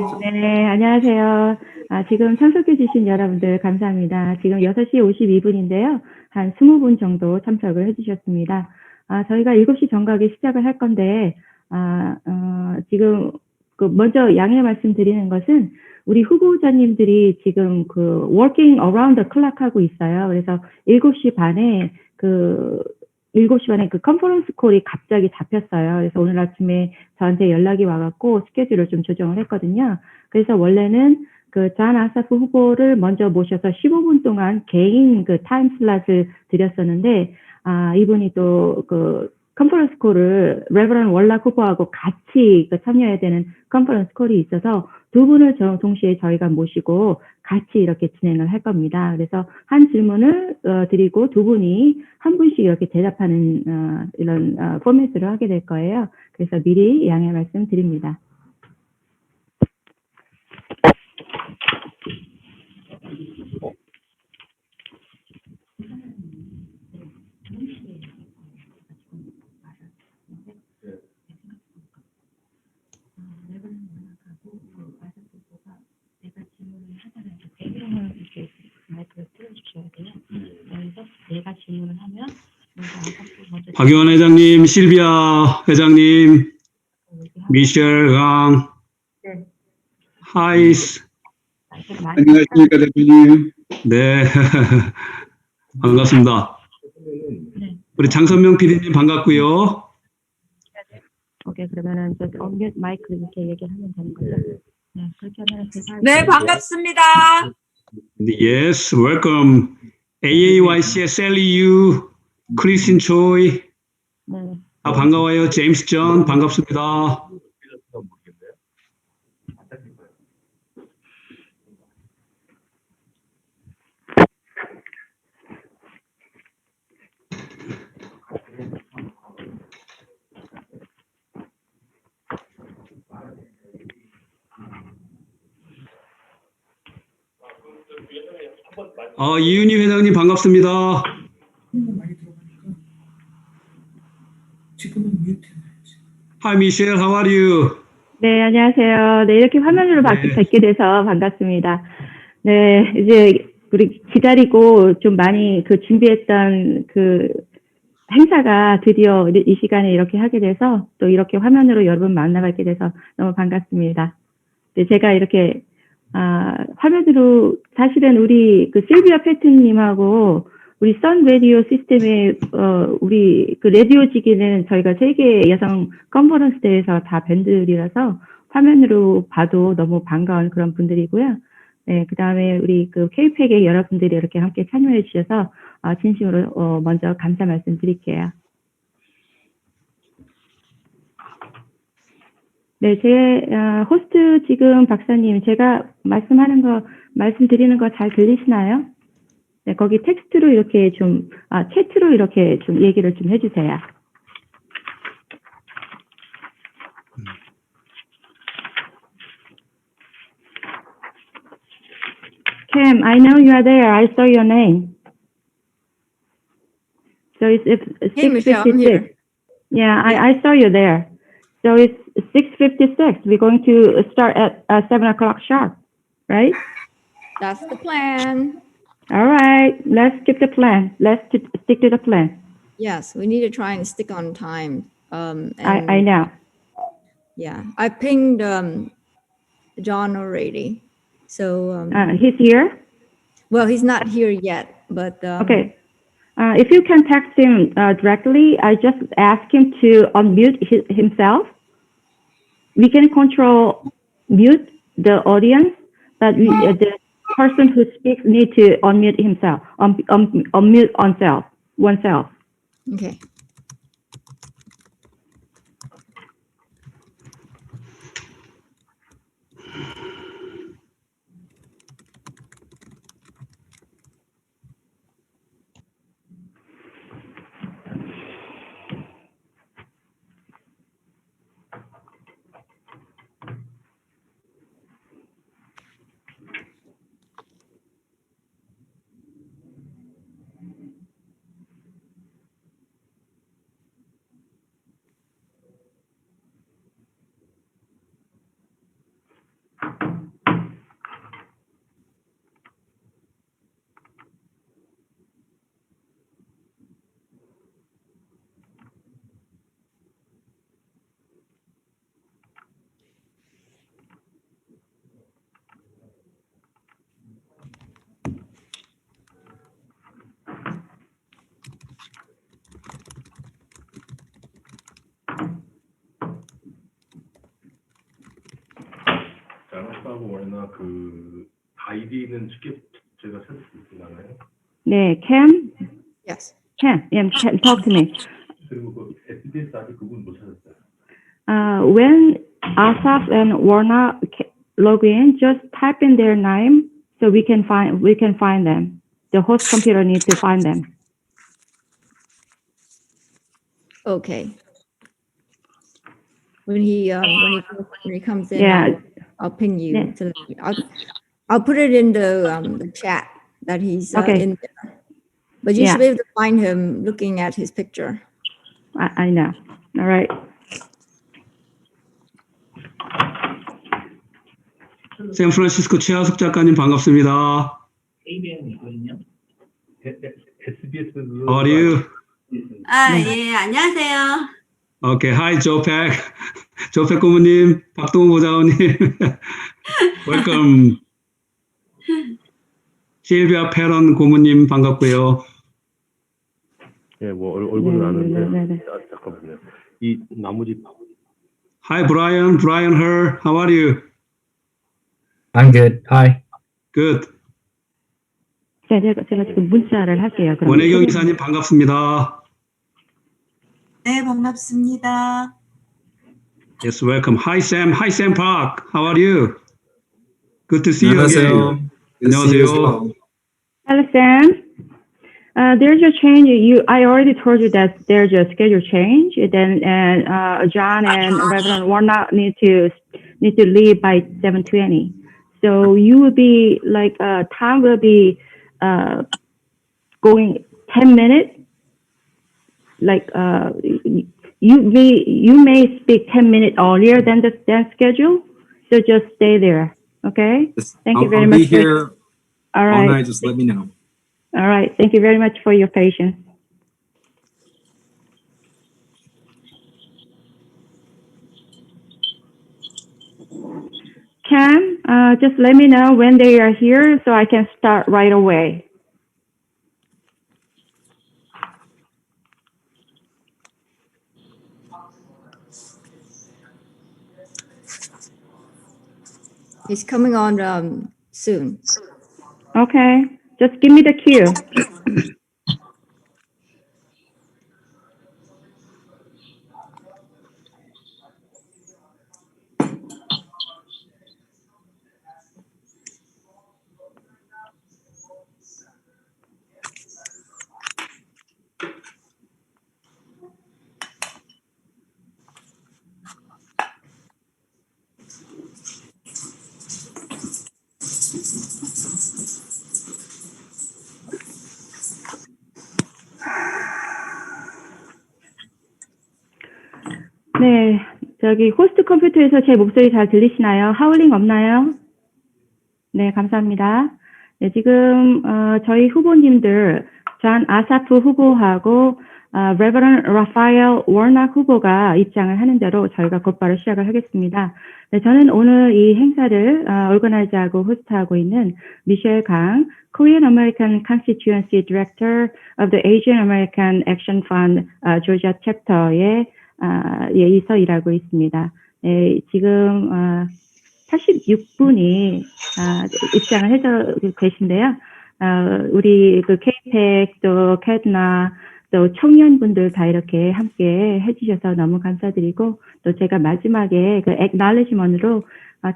네, 안녕하세요. 지금 참석해 주신 여러분들 감사합니다. 지금 6시 52분인데요. 한 20분 정도 참석을 해 주셨습니다. 저희가 7시 정각에 시작을 할 건데, 지금 먼저 양해 말씀드리는 것은 우리 후보자님들이 지금 working around the clock 하고 있어요. 그래서 7시 반에 7시 반에 컨퍼런스 콜이 갑자기 잡혔어요. 그래서 오늘 아침에 저한테 연락이 와갖고 스케줄을 좀 조정을 했거든요. 그래서 원래는 존 아사프 후보를 먼저 모셔서 15분 동안 개인 타임 슬롯을 드렸었는데, 이분이 또 컨퍼런스 콜을 레버런 월락 후보하고 같이 참여해야 되는 컨퍼런스 콜이 있어서 두 분을 동시에 저희가 모시고 같이 이렇게 진행을 할 겁니다. 그래서 한 질문을 드리고 두 분이 한 분씩 이렇게 대답하는 이런 포맷으로 하게 될 거예요. 그래서 미리 양해 말씀드립니다. 박의원 회장님, 실비아 회장님, 미셸 강, 하이스. 안녕하십니까, 대표님. 네, 반갑습니다. 우리 장선명 PD님 반갑고요. 오케이, 그러면은 언뮤트 마이크 이렇게 얘기하면 되는 거죠? 네, 그렇게 하면 네, 반갑습니다. Yes, welcome. AAYC의 셀리 유, 크리스틴 초이. 네. 반가워요. 제임스 존 반갑습니다. 이윤희 회장님 반갑습니다. Hi Michelle, how are you? 네, 안녕하세요. 네, 이렇게 화면으로 네. 뵙게 돼서 반갑습니다. 네, 이제 우리 기다리고 좀 많이 준비했던 행사가 드디어 이 시간에 이렇게 하게 돼서 또 이렇게 화면으로 여러분 만나뵙게 돼서 너무 반갑습니다. 네, 제가 이렇게 화면으로 사실은 우리 실비아 패튼님하고 우리 선 라디오 시스템의 우리 라디오지기는 저희가 세계 여성 컨퍼런스 대회에서 다 밴드들이라서 화면으로 봐도 너무 반가운 그런 분들이고요. 네, 그다음에 우리 K-팩의 여러분들이 이렇게 함께 참여해 주셔서 진심으로 먼저 감사 말씀드릴게요. 네, 제 호스트 지금 박사님, 제가 말씀드리는 거 잘 들리시나요? 네, 거기 텍스트로 이렇게 채트로 이렇게 얘기를 좀 해주세요. Cam, I know you are there. I saw your name. So it's Hey, Michelle, I'm 6:56. here. Yeah, I saw you there. So it's 6:56. We're going to start at 7 o'clock sharp, right? That's the plan. All right, let's keep the plan. Let's stick to the plan. Yes, we need to try and stick on time. I know. Yeah, I pinged John already. So, He's here? well, he's not here yet, but Okay. If you can text him directly, I just ask him to unmute himself. We can mute the audience, but the person who speaks need to unmute himself, unmute oneself. okay. 오사하고 워낙 그 아이디는 쉽게 제가 찾을 수 있나요? 네, Cam, Yes. Cam, yeah, Cam, talk to me. 그리고 그 SBS 아직 그분 못 찾았어요. When Ossoff and Warnock log in, just type in their name so we can find them. The host computer needs to find them. Okay. When he comes in, Yeah. I'll ping you. Yeah. To let you. I'll put it in the chat that he's Okay. in there. But you Yeah. should be able to find him looking at his picture. I know. All right. 샌프란시스코 최하숙 작가님 반갑습니다. SBS How are you? 예, 안녕하세요. Okay, hi 조팩. 조팩 고모님, 박동훈 보좌관님. Welcome. 실비아 페런 고모님 반갑고요. 예, 뭐 얼굴은 아는데 네. 잠깐만요. 이 나머지 Hi Brian Her. How are you? I'm good. Hi. Good. 제가 지금 문자를 할게요. 그럼 원혜경 이사님 반갑습니다. 네, 반갑습니다. Yes, welcome. Hi Sam Park. How are you? Good to see you again. 안녕하세요. Hello, Sam. There's a change. I already told you that there's a schedule change. Then Jon and Reverend Warnock need to leave by 7:20. So you will be like time will be going 10 minutes. Like you may speak 10 minutes earlier than the schedule. So just stay there. Okay. Thank you very much. I'll be here All all right. night. Just let me know. All right. Thank you very much for your patience. Cam, just let me know when they are here so I can start right away. He's coming on soon. Okay. Just give me the cue. 네, 저기 호스트 컴퓨터에서 제 목소리 잘 들리시나요? 하울링 없나요? 네, 감사합니다. 네, 지금 저희 후보님들 존 아사프 후보하고 Reverend Raphael Warnock 후보가 입장을 하는 대로 저희가 곧바로 시작을 하겠습니다. 네, 저는 오늘 이 행사를 오르거나이즈하고 호스트하고 있는 미셸 강, Korean American Constituency Director of the Asian American Action Fund Georgia Chapter의 예의서 일하고 있습니다. 네, 지금 86분이 입장을 해서 계신데요. 우리 그 K-PAC 또 캐드나 또 청년분들 다 이렇게 함께 해주셔서 너무 감사드리고 또 제가 마지막에 그 acknowledgement으로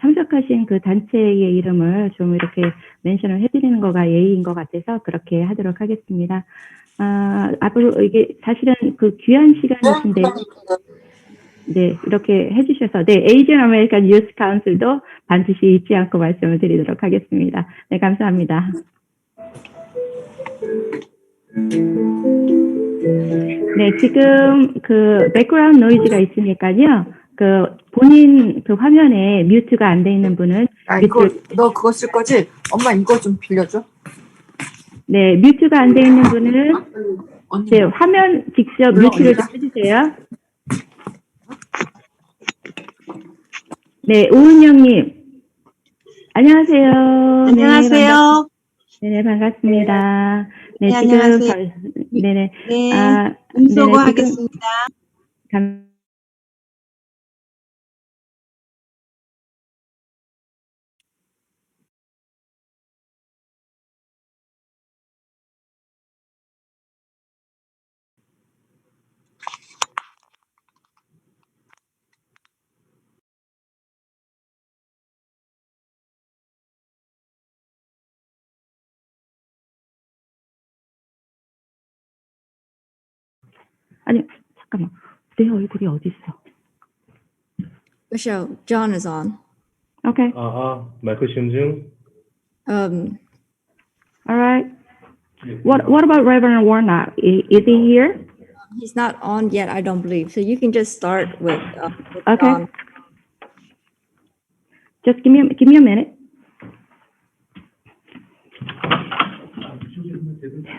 참석하신 그 단체의 이름을 좀 이렇게 멘션을 해드리는 거가 예의인 것 같아서 그렇게 하도록 하겠습니다. 앞으로 이게 사실은 그 귀한 시간이신데 네, 이렇게 해주셔서, 네, Asian American Youth Council도 반드시 잊지 않고 말씀을 드리도록 하겠습니다. 네, 감사합니다. 네, 지금 그 백그라운드 노이즈가 있으니까요. 그 본인 그 화면에 뮤트가 안 돼 있는 분은 이거 너 그거 쓸 거지? 엄마 이거 좀 빌려줘. 네, 뮤트가 안 돼 있는 분은 언니. 네, 화면 직접 뮤트를 좀 해주세요. 네, 오은영님. 안녕하세요. 안녕하세요. 네, 반갑습니다. 네, 네, 지금, 안녕하세요. 네네. 네, 음소거 하겠습니다. 아니, 잠깐만. 내 얼굴이 어디 있어? Michelle, John is on. Okay. 마이크 시험 중. All right. What about Reverend Warnock? Is he here? He's not on yet, I don't believe. So you can just start with Okay. John. Just give me a minute.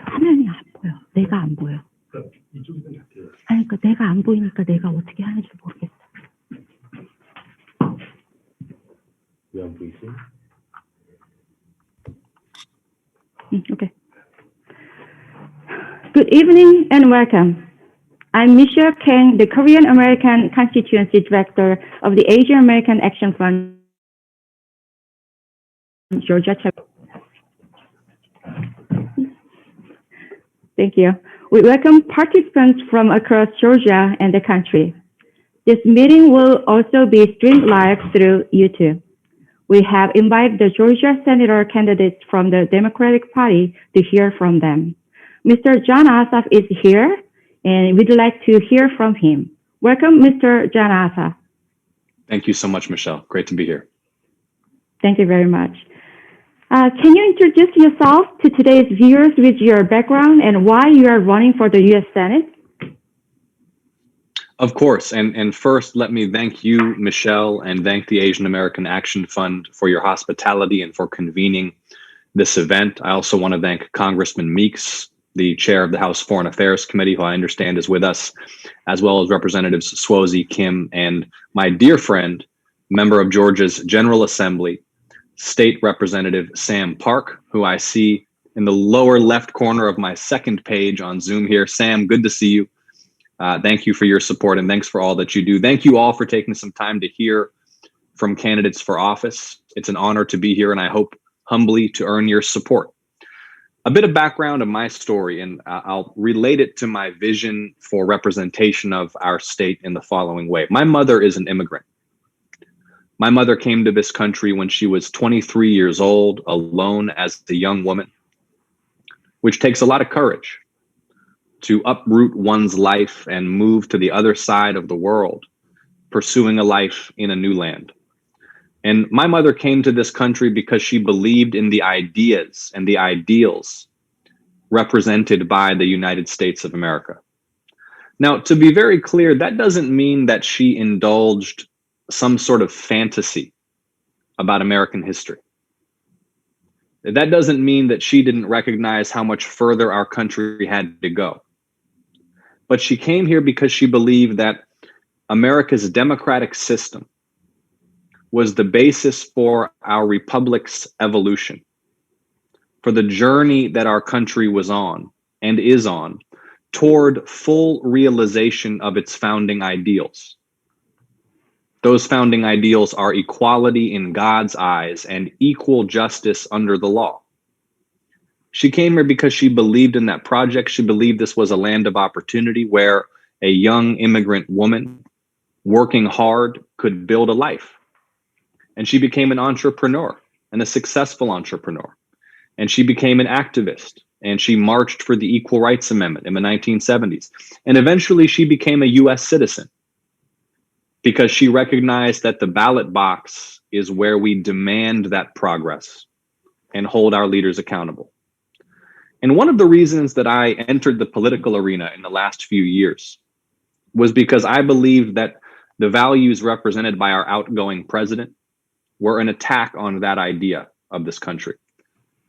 화면이 안 보여. 내가 안 보여. 아니, 그러니까 내가 안 보이니까 내가 어떻게 하는지 모르겠어. 왜 안 보이지? Okay. Good evening and welcome. I'm Michelle Kang, the Korean American Constituency Director of the Asian American Action Fund, Georgia Chapter. Thank you. We welcome participants from across Georgia and the country. This meeting will also be streamed live through YouTube. We have invited the Georgia Senator candidates from the Democratic Party to hear from them. Mr. Jon Ossoff is here, and we'd like to hear from him. Welcome, Mr. Jon Ossoff. Thank you so much, Michelle. Great to be here. Thank you very much. Can you introduce yourself to today's viewers with your background and why you are running for the U.S. Senate? Of course. And first, let me thank you, Michelle, and thank the Asian American Action Fund for your hospitality and for convening this event. I also want to thank Congressman Meeks, the chair of the House Foreign Affairs Committee, who I understand is with us, as well as Representatives Suozzi, Kim, and my dear friend, member of Georgia's General Assembly, State Representative Sam Park, who I see in the lower left corner of my second page on Zoom here. Sam, good to see you. Thank you for your support and thanks for all that you do. Thank you all for taking some time to hear from candidates for office. It's an honor to be here, and I hope humbly to earn your support. A bit of background of my story, and I'll relate it to my vision for representation of our state in the following way. My mother is an immigrant. My mother came to this country when she was 23 years old, alone as a young woman, which takes a lot of courage to uproot one's life and move to the other side of the world, pursuing a life in a new land. And my mother came to this country because she believed in the ideas and the ideals represented by the United States of America. Now, to be very clear, that doesn't mean that she indulged some sort of fantasy about American history. That doesn't mean that she didn't recognize how much further our country had to go. But she came here because she believed that America's democratic system was the basis for our republic's evolution, for the journey that our country was on and is on toward full realization of its founding ideals. Those founding ideals are equality in God's eyes and equal justice under the law. She came here because she believed in that project. She believed this was a land of opportunity where a young immigrant woman working hard could build a life. And she became an entrepreneur and a successful entrepreneur. And she became an activist, and she marched for the Equal Rights Amendment in the 1970s. And eventually she became a U.S. citizen because she recognized that the ballot box is where we demand that progress and hold our leaders accountable. And one of the reasons that I entered the political arena in the last few years was because I believed that the values represented by our outgoing president were an attack on that idea of this country,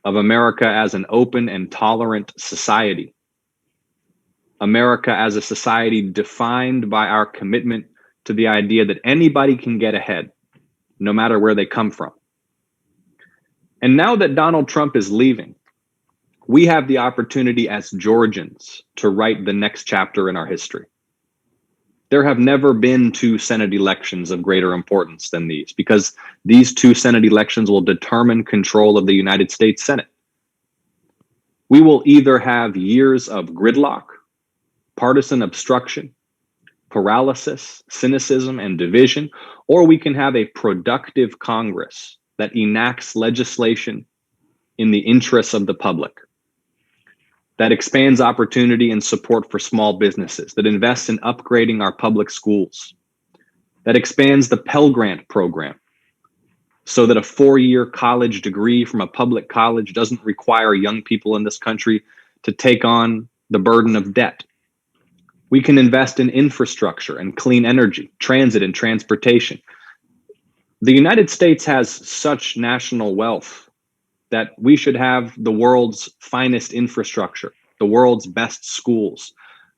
of America as an open and tolerant society, America as a society defined by our commitment to the idea that anybody can get ahead, no matter where they come from. And now that Donald Trump is leaving, we have the opportunity as Georgians to write the next chapter in our history. There have never been two Senate elections of greater importance than these, because these two Senate elections will determine control of the United States Senate. We will either have years of gridlock, partisan obstruction, paralysis, cynicism, and division, or we can have a productive Congress that enacts legislation in the interests of the public. that expands opportunity and support for small businesses, that invests in upgrading our public schools, that expands the Pell Grant program so that a 4-year college degree from a public college doesn't require young people in this country to take on the burden of debt. We can invest in infrastructure and clean energy, transit and transportation. The United States has such national wealth that we should have the world's finest infrastructure, the world's best schools,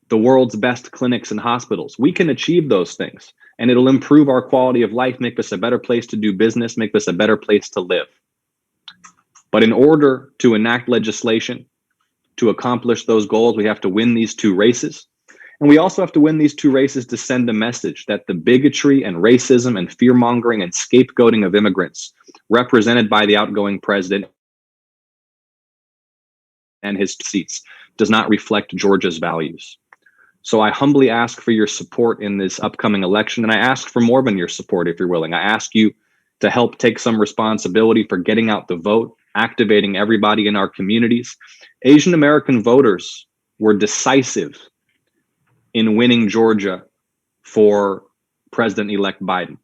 the world's best clinics and hospitals. We can achieve those things, and it'll improve our quality of life, make us a better place to do business, make us a better place to live. But in order to enact legislation to accomplish those goals, we have to win these 2 races. And we also have to win these 2 races to send a message that the bigotry and racism and fear-mongering and scapegoating of immigrants represented by the outgoing president and his seats does not reflect Georgia's values. So I humbly ask for your support in this upcoming election, and I ask for more than your support if you're willing. I ask you to help take some responsibility for getting out the vote, activating everybody in our communities. Asian American voters were decisive in winning Georgia for President-elect Biden.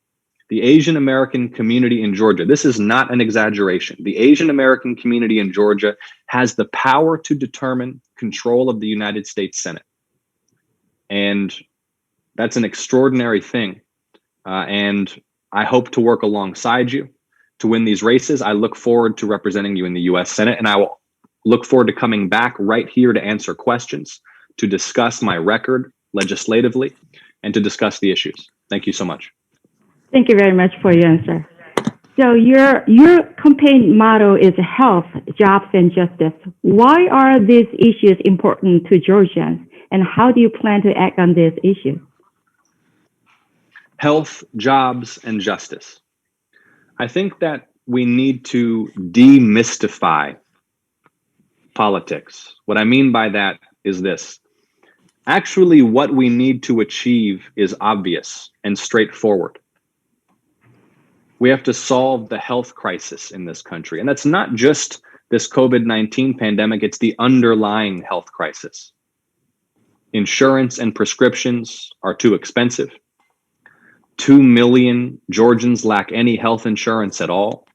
The Asian American community in Georgia, this is not an exaggeration. The Asian American community in Georgia has the power to determine control of the United States Senate. And that's an extraordinary thing. And I hope to work alongside you to win these races. I look forward to representing you in the U.S. Senate, and I will look forward to coming back right here to answer questions, to discuss my record legislatively, and to discuss the issues. Thank you so much. Thank you very much for your answer. So your campaign motto is health, jobs, and justice. Why are these issues important to Georgians, and how do you plan to act on this issue? Health, jobs, and justice. I think that we need to demystify politics. What I mean by that is this. Actually, what we need to achieve is obvious and straightforward. We have to solve the health crisis in this country. And that's not just this COVID-19 pandemic, it's the underlying health crisis. Insurance and prescriptions are too expensive. 2 million Georgians lack any health insurance at all.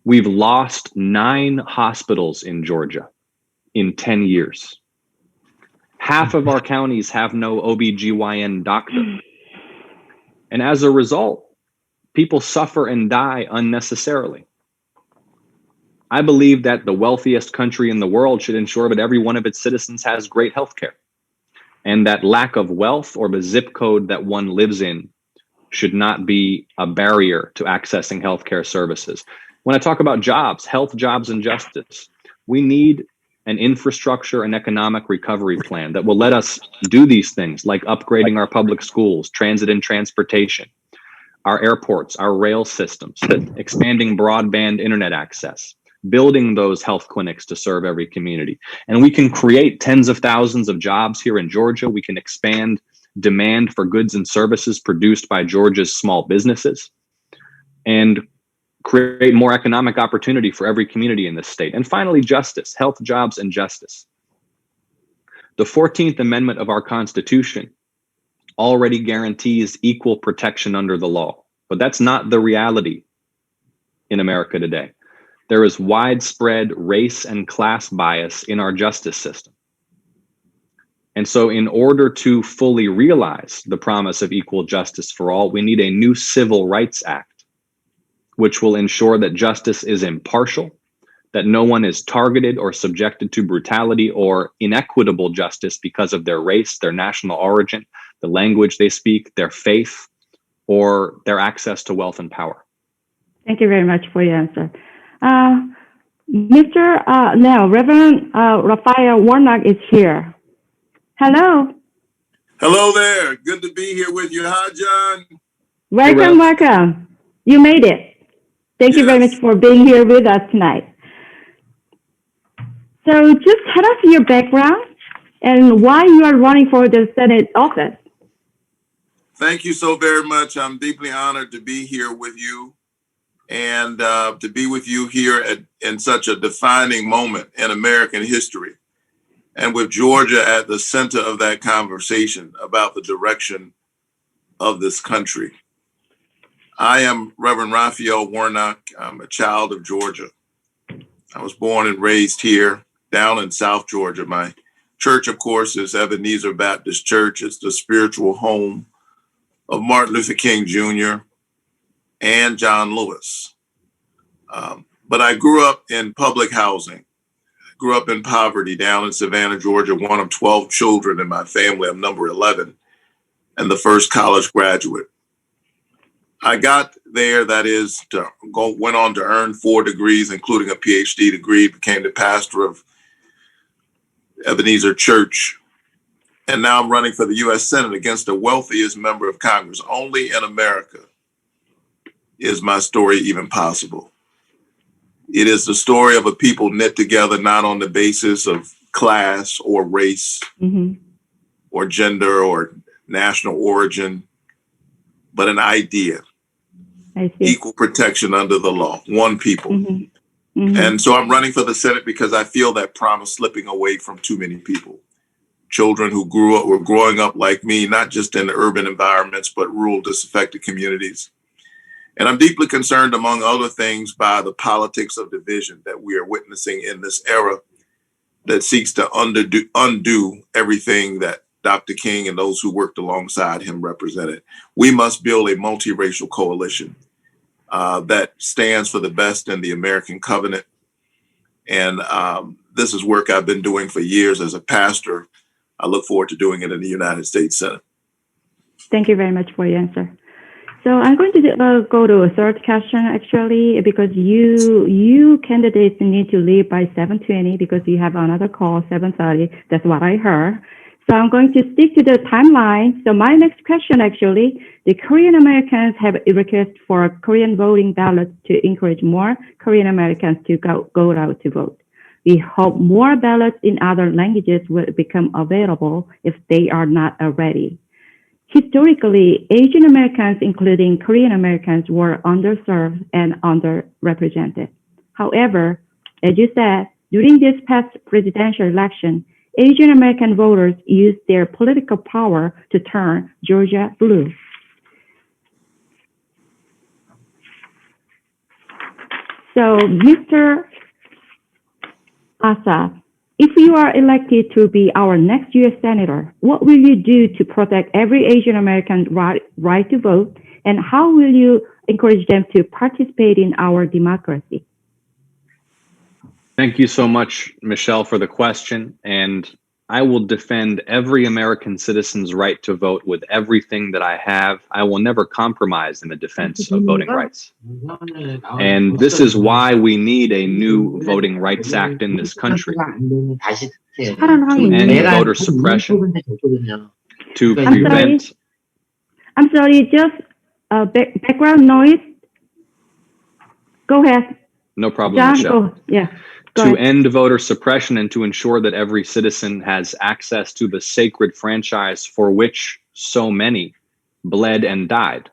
We've lost 9 hospitals in Georgia in 10 years. Half of our counties have no OBGYN doctor. And as a result, people suffer and die unnecessarily. I believe that the wealthiest country in the world should ensure that every one of its citizens has great health care, and that lack of wealth or the zip code that one lives in should not be a barrier to accessing healthcare services. When I talk about jobs, health, jobs, and justice, we need an infrastructure and economic recovery plan that will let us do these things like upgrading our public schools, transit and transportation, our airports, our rail systems, expanding broadband internet access, building those health clinics to serve every community. And we can create tens of thousands of jobs here in Georgia. We can expand demand for goods and services produced by Georgia's small businesses and create more economic opportunity for every community in this state. And finally, justice, health, jobs, and justice. The 14th Amendment of our Constitution already guarantees equal protection under the law, but that's not the reality in America today. There is widespread race and class bias in our justice system. And so in order to fully realize the promise of equal justice for all, we need a new Civil Rights Act, which will ensure that justice is impartial, that no one is targeted or subjected to brutality or inequitable justice because of their race, their national origin, the language they speak, their faith, or their access to wealth and power. Thank you very much for your answer. Reverend Raphael Warnock is here. Hello. Hello there. Good to be here with you. Hi, John. Welcome, welcome. You made it. Thank you very much for being here with us tonight. So just tell us your background and why you are running for the Senate office. Thank you so very much. I'm deeply honored to be here with you and to be with you here in such a defining moment in American history. and with Georgia at the center of that conversation about the direction of this country. I am Reverend Raphael Warnock. I'm a child of Georgia. I was born and raised here down in South Georgia. My church, of course, is Ebenezer Baptist Church. It's the spiritual home of Martin Luther King Jr. and John Lewis. But I grew up in public housing. Grew up in poverty down in Savannah, Georgia, one of 12 children in my family. I'm number 11 and the first college graduate. I got there, went on to earn 4 degrees, including a PhD degree, became the pastor of Ebenezer Church. And now I'm running for the U.S. Senate against the wealthiest member of Congress. Only in America is my story even possible. It is the story of a people knit together, not on the basis of class or race or gender or national origin, but an idea. Equal protection under the law, one people. And so I'm running for the Senate because I feel that promise slipping away from too many people. Children who were growing up like me, not just in urban environments, but rural disaffected communities. And I'm deeply concerned, among other things, by the politics of division that we are witnessing in this era that seeks to undo everything that Dr. King and those who worked alongside him represented. We must build a multiracial coalition that stands for the best in the American covenant. And this is work I've been doing for years as a pastor. I look forward to doing it in the United States Senate. Thank you very much for your answer. So I'm going to go to a third question, actually, because you candidates need to leave by 7:20 because you have another call 7:30. That's what I heard. So I'm going to stick to the timeline. So my next question, actually, the Korean Americans have a request for Korean voting ballots to encourage more Korean Americans to go out to vote. We hope more ballots in other languages will become available if they are not already. Historically, Asian Americans, including Korean Americans, were underserved and underrepresented. However, as you said, during this past presidential election, Asian American voters used their political power to turn Georgia blue. So, Mr. Ossoff, if you are elected to be our next U.S. Senator, what will you do to protect every Asian American right to vote, and how will you encourage them to participate in our democracy? Thank you so much, Michelle, for the question. And I will defend every American citizen's right to vote with everything that I have. I will never compromise in the defense of voting rights. And this is why we need a new Voting Rights Act in this country to end voter suppression, to prevent... I'm sorry, just background noise. Go ahead. No problem, John, Michelle. Go to ahead. end voter suppression and to ensure that every citizen has access to the sacred franchise for which so many bled and died.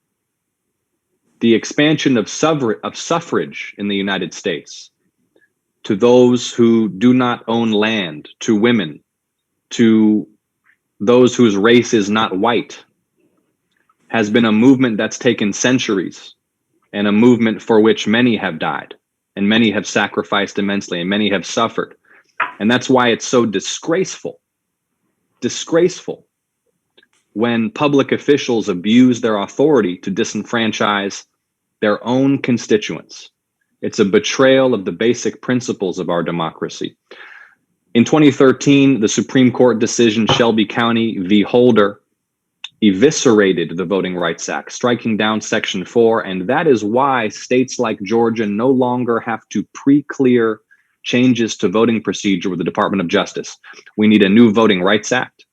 The expansion of suffrage in the United States to those who do not own land, to women, to those whose race is not white, has been a movement that's taken centuries and a movement for which many have died. And many have sacrificed immensely, and many have suffered. And that's why it's so disgraceful when public officials abuse their authority to disenfranchise their own constituents. It's a betrayal of the basic principles of our democracy. In 2013, the Supreme Court decision Shelby County v. Holder eviscerated the Voting Rights Act, striking down Section 4, and that is why states like Georgia no longer have to pre-clear changes to voting procedure with the Department of Justice. We need a new Voting Rights Act,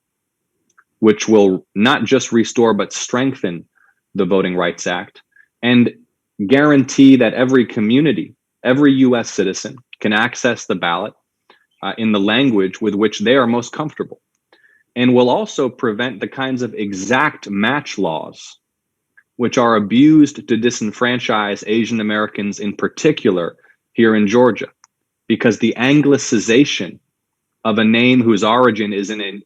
which will not just restore but strengthen the Voting Rights Act and guarantee that every community, every U.S. citizen can access the ballot in the language with which they are most comfortable. And will also prevent the kinds of exact match laws which are abused to disenfranchise Asian Americans in particular here in Georgia, because the Anglicization of a name whose origin is in a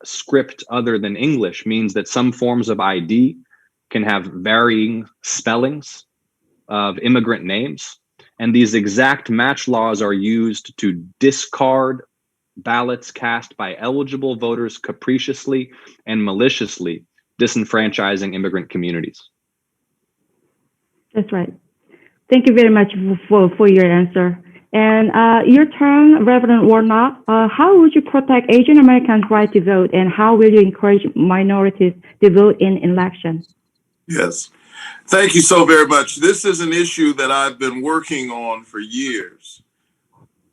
script other than English means that some forms of ID can have varying spellings of immigrant names. And these exact match laws are used to discard ballots cast by eligible voters capriciously and maliciously, disenfranchising immigrant communities. That's right. Thank you very much for your answer. And your turn, Reverend Warnock, how would you protect Asian Americans' right to vote, and how will you encourage minorities to vote in elections? Yes. Thank you so very much. This is an issue that I've been working on for years.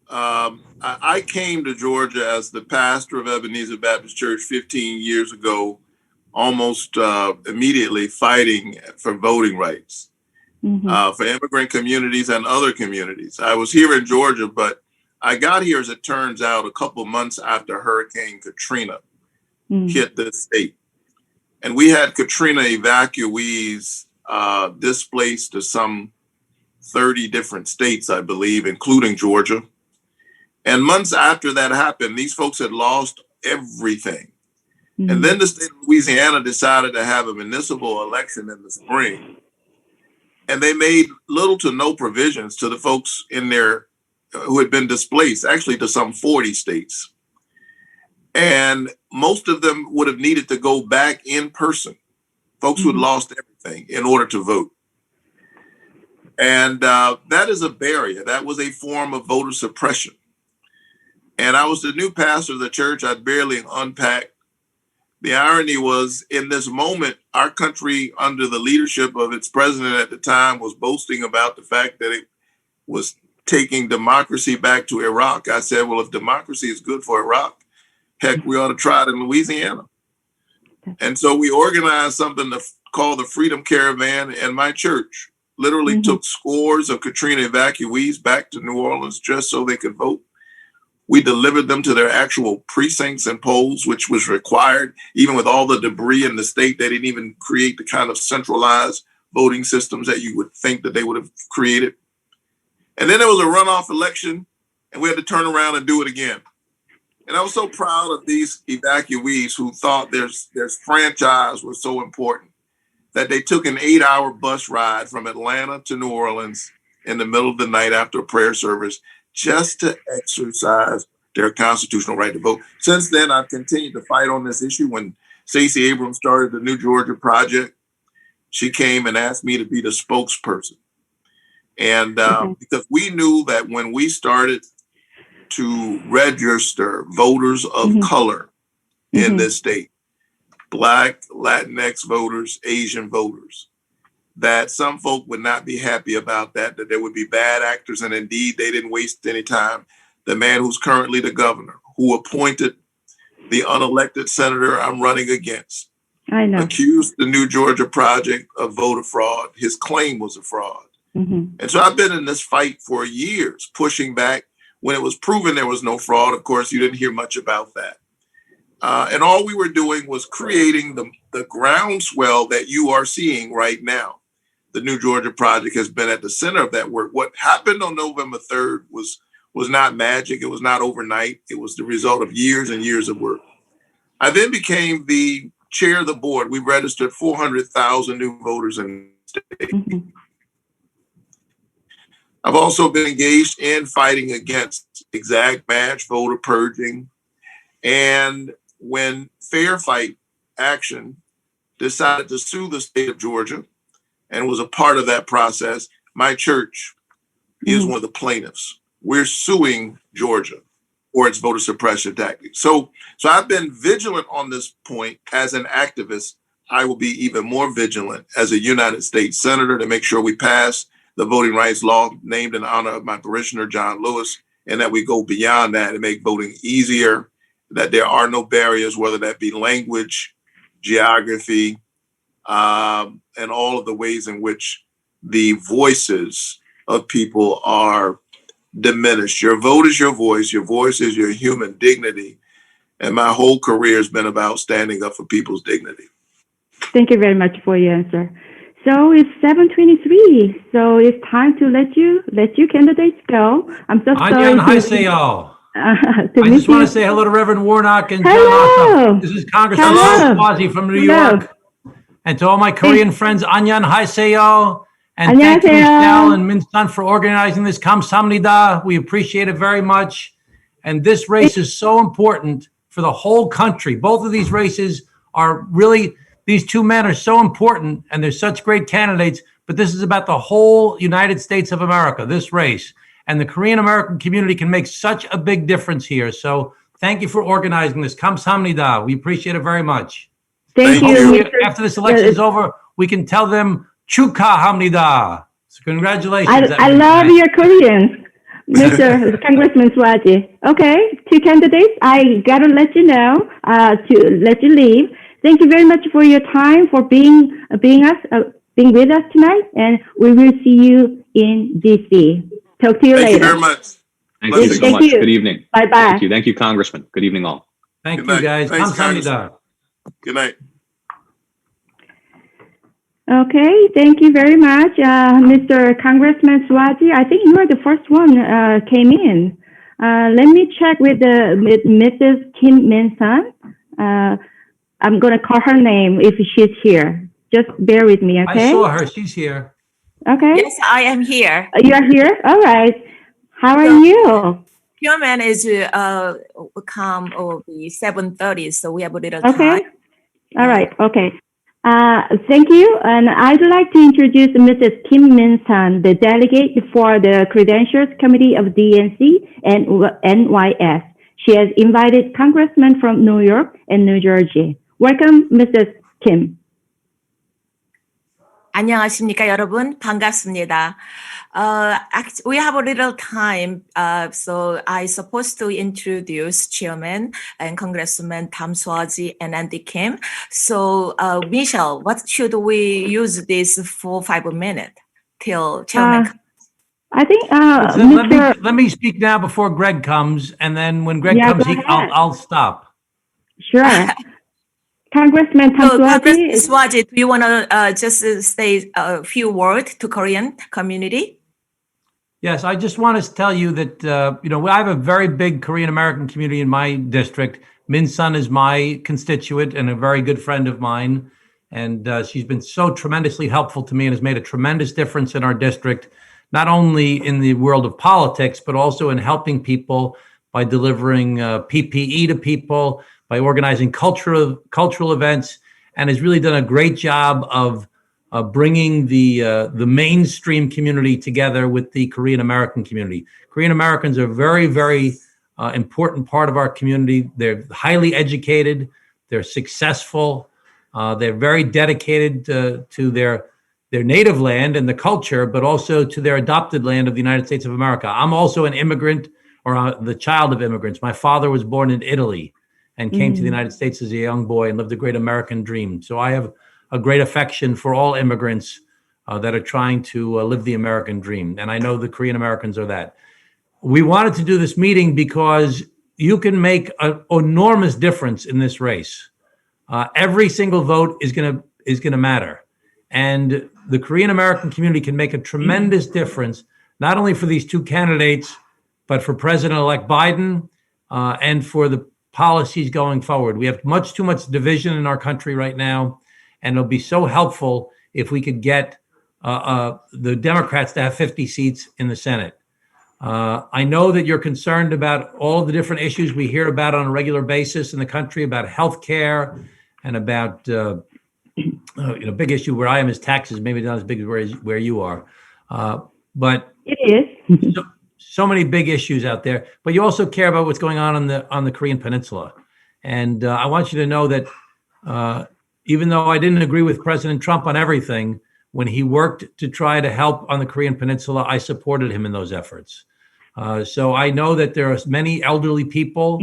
I came to Georgia as the pastor of Ebenezer Baptist Church 15 years ago, almost immediately fighting for voting rights. For immigrant communities and other communities. I was here in Georgia, but I got here, as it turns out, a couple months after Hurricane Katrina hit the state. And we had Katrina evacuees displaced to some 30 different states, I believe, including Georgia. And months after that happened, these folks had lost everything. And then the state of Louisiana decided to have a municipal election in the spring. And they made little to no provisions to the folks in there who had been displaced, actually to some 40 states. And most of them would have needed to go back in person, folks who had lost everything, in order to vote. And that is a barrier. That was a form of voter suppression. And I was the new pastor of the church. I'd barely unpacked. The irony was, in this moment, our country, under the leadership of its president at the time, was boasting about the fact that it was taking democracy back to Iraq. I said, well, if democracy is good for Iraq, heck, we ought to try it in Louisiana. And so we organized something called the Freedom Caravan, and my church literally took scores of Katrina evacuees back to New Orleans just so they could vote. We delivered them to their actual precincts and polls, which was required. Even with all the debris in the state, they didn't even create the kind of centralized voting systems that you would think that they would have created. And then there was a runoff election, and we had to turn around and do it again. And I was so proud of these evacuees who thought their franchise was so important that they took an 8-hour bus ride from Atlanta to New Orleans in the middle of the night after a prayer service, just to exercise their constitutional right to vote. Since then, I've continued to fight on this issue. When Stacey Abrams started the New Georgia Project, she came and asked me to be the spokesperson. And because we knew that when we started to register voters of color in this state, Black, Latinx voters, Asian voters, that some folk would not be happy about that there would be bad actors. And indeed, they didn't waste any time. The man who's currently the governor, who appointed the unelected senator I'm running against, accused the New Georgia Project of voter fraud. His claim was a fraud. And so I've been in this fight for years, pushing back. When it was proven there was no fraud, of course, you didn't hear much about that. And all we were doing was creating the groundswell that you are seeing right now. The New Georgia Project has been at the center of that work. What happened on November 3rd was not magic. It was not overnight. It was the result of years and years of work. I then became the chair of the board. We registered 400,000 new voters in the state. I've also been engaged in fighting against exact match voter purging. And when Fair Fight Action decided to sue the state of Georgia and was a part of that process, my church is one of the plaintiffs. We're suing Georgia for its voter suppression tactics. So I've been vigilant on this point as an activist. I will be even more vigilant as a United States Senator to make sure we pass the voting rights law named in honor of my parishioner, John Lewis, and that we go beyond that and make voting easier, that there are no barriers, whether that be language, geography, and all of the ways in which the voices of people are diminished. Your vote is your voice is your human dignity. And my whole career has been about standing up for people's dignity. Thank you very much for your answer. So it's 7:23. So it's time to let you candidates go. I'm so sorry. 안녕하세요. I just want to say hello to Reverend Warnock and Jon Hello. Ossoff. This is Congressman Hello. Suozzi from New Hello. York. And to all my Korean friends, 안녕 하세요. And thank you, 안녕하세요. Michelle and Min-sun, for organizing this. 감사합니다. We appreciate it very much. And this race is so important for the whole country. Both of these races are really, these two men are so important, and they're such great candidates, but this is about the whole United States of America, this race. And the Korean American community can make such a big difference here. So thank you for organizing this. 감사합니다. We appreciate it very much. Thank you. Hopefully, after this election is over, we can tell them 축하합니다. So congratulations. I love your Koreans, Mr. Congressman Suozzi. Okay, two candidates. I gotta let you know to let you leave. Thank you very much for your time, for being with us tonight, and we will see you in DC. Talk to you Thank later. you very much. Thank you so Thank much. you. Good evening. Bye bye. Thank you, Congressman. Good evening, all. Thank Good you, night. guys. Thanks, 감사합니다. Good night. Okay, thank you very much, Mr. Congressman Suozzi. I think you are the first one came in. Let me check with Mrs. Kim Min-sun. I'm gonna call her name if she's here. Just bear with me, okay? I saw her. She's here. Okay. Yes, I am here. You are here? All right. How are you? Chairman is come be 7:30, so we have a little Okay. time. All right. Okay. Thank you. And I'd like to introduce Mrs. Kim Min-sun, the delegate for the Credentials Committee of DNC and NYS. She has invited congressmen from New York and New Jersey. Welcome, Mrs. Kim. 안녕하십니까, 여러분. 반갑습니다. We have a little time, so I supposed to introduce Chairman and Congressman Tom Suozzi and Andy Kim. So, Michelle, what should we use this for 5 minutes till Chairman comes? I think, Let me speak now before Greg comes, and then when Greg Yeah, comes, go ahead. I'll stop. Sure. Congressman Tom So, Congressman Suozzi. Suozzi, do you want to just say a few words to Korean community? Yes, I just want to tell you that, I have a very big Korean American community in my district. Min-sun is my constituent and a very good friend of mine. And she's been so tremendously helpful to me and has made a tremendous difference in our district, not only in the world of politics, but also in helping people by delivering PPE to people, by organizing cultural events, and has really done a great job of bringing the mainstream community together with the Korean American community. Korean Americans are a very, very important part of our community. They're highly educated, they're successful, they're very dedicated to their native land and the culture, but also to their adopted land of the United States of America. I'm also an immigrant, or the child of immigrants. My father was born in Italy and came to the United States as a young boy and lived a great American dream. So I have a great affection for all immigrants that are trying to live the American dream. And I know the Korean Americans are that. We wanted to do this meeting because you can make an enormous difference in this race. Every single vote is gonna matter. And the Korean American community can make a tremendous difference, not only for these two candidates, but for President-elect Biden and for the policies going forward. We have too much division in our country right now. And it'll be so helpful if we could get the Democrats to have 50 seats in the Senate. I know that you're concerned about all the different issues we hear about on a regular basis in the country, about health care and about, big issue where I am is taxes, maybe not as big as where you are. But It is. so many big issues out there, but you also care about what's going on the Korean Peninsula. And I want you to know that even though I didn't agree with President Trump on everything, when he worked to try to help on the Korean Peninsula, I supported him in those efforts. So I know that there are many elderly people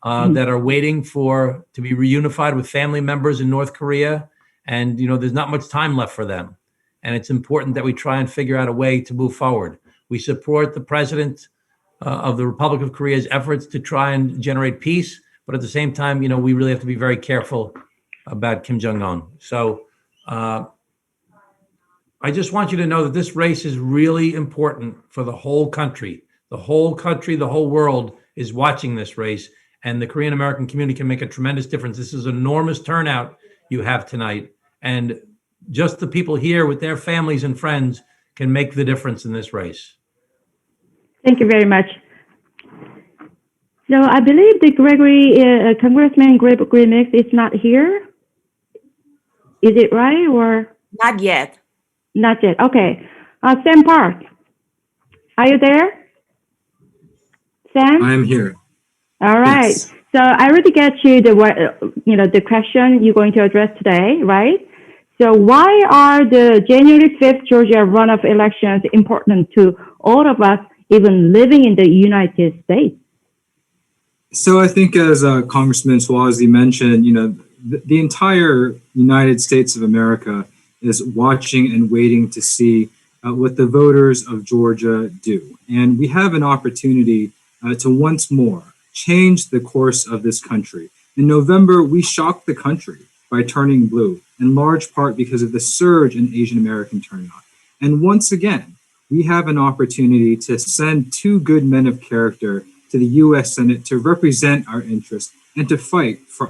that are waiting to be reunified with family members in North Korea. And, there's not much time left for them. And it's important that we try and figure out a way to move forward. We support the president of the Republic of Korea's efforts to try and generate peace. But at the same time, we really have to be very careful about Kim Jong-un. So I just want you to know that this race is really important for the whole country, The whole country, the whole world is watching this race, and the Korean American community can make a tremendous difference. This is an enormous turnout you have tonight, and just the people here with their families and friends can make the difference in this race. Thank you very much. So I believe the Congressman Gregory Meeks is not here. Is it right or? Not yet. Not yet. Okay. Sam Park, are you there? Sam? I'm here. All right. Yes. So I already get you the question you're going to address today, right? So why are the January 5th Georgia runoff elections important to all of us, even living in the United States? So I think, as Congressman Suozzi mentioned, the entire United States of America is watching and waiting to see what the voters of Georgia do. And we have an opportunity to once more change the course of this country. In November, we shocked the country by turning blue, in large part because of the surge in Asian American turnout. And once again, we have an opportunity to send two good men of character to the U.S. Senate to represent our interests and to fight for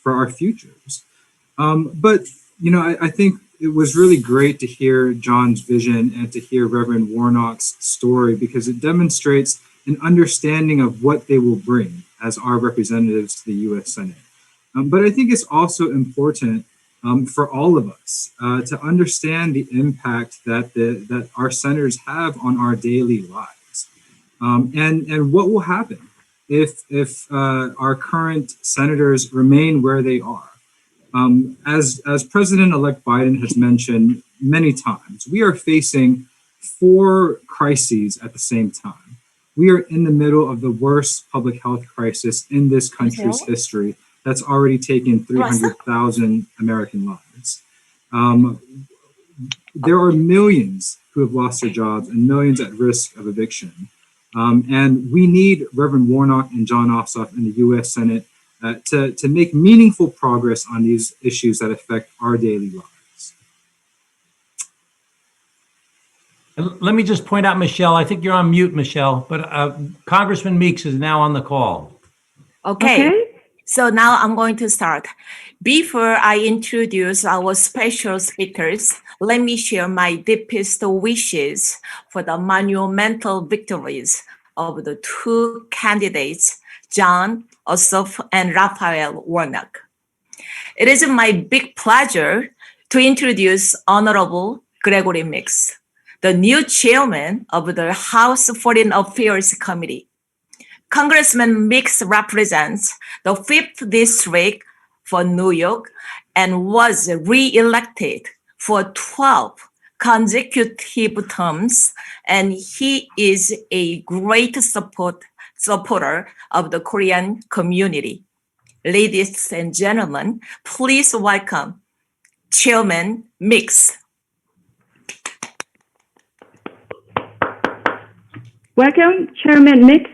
our futures. But I think it was really great to hear Jon's vision and to hear Reverend Warnock's story, because it demonstrates an understanding of what they will bring as our representatives to the U.S. Senate. But I think it's also important for all of us to understand the impact that our senators have on our daily lives. And what will happen if our current senators remain where they are. As President-elect Biden has mentioned many times, we are facing 4 crises at the same time. We are in the middle of the worst public health crisis in this country's history that's already taken 300,000 American lives. There are millions who have lost their jobs and millions at risk of eviction. And we need Reverend Warnock and Jon Ossoff in the U.S. Senate to make meaningful progress on these issues that affect our daily lives. Let me just point out, Michelle, I think you're on mute, Michelle, but Congressman Meeks is now on the call. Okay. So now I'm going to start. Before I introduce our special speakers, let me share my deepest wishes for the monumental victories of the 2 candidates, Jon Ossoff and Raphael Warnock. It is my big pleasure to introduce Honorable Gregory Meeks, the new chairman of the House Foreign Affairs Committee. Congressman Meeks represents the 5th District for New York and was re-elected for 12 consecutive terms, and he is a great supporter of the Korean community. Ladies and gentlemen, please welcome Chairman Meeks. Welcome, Chairman Meeks.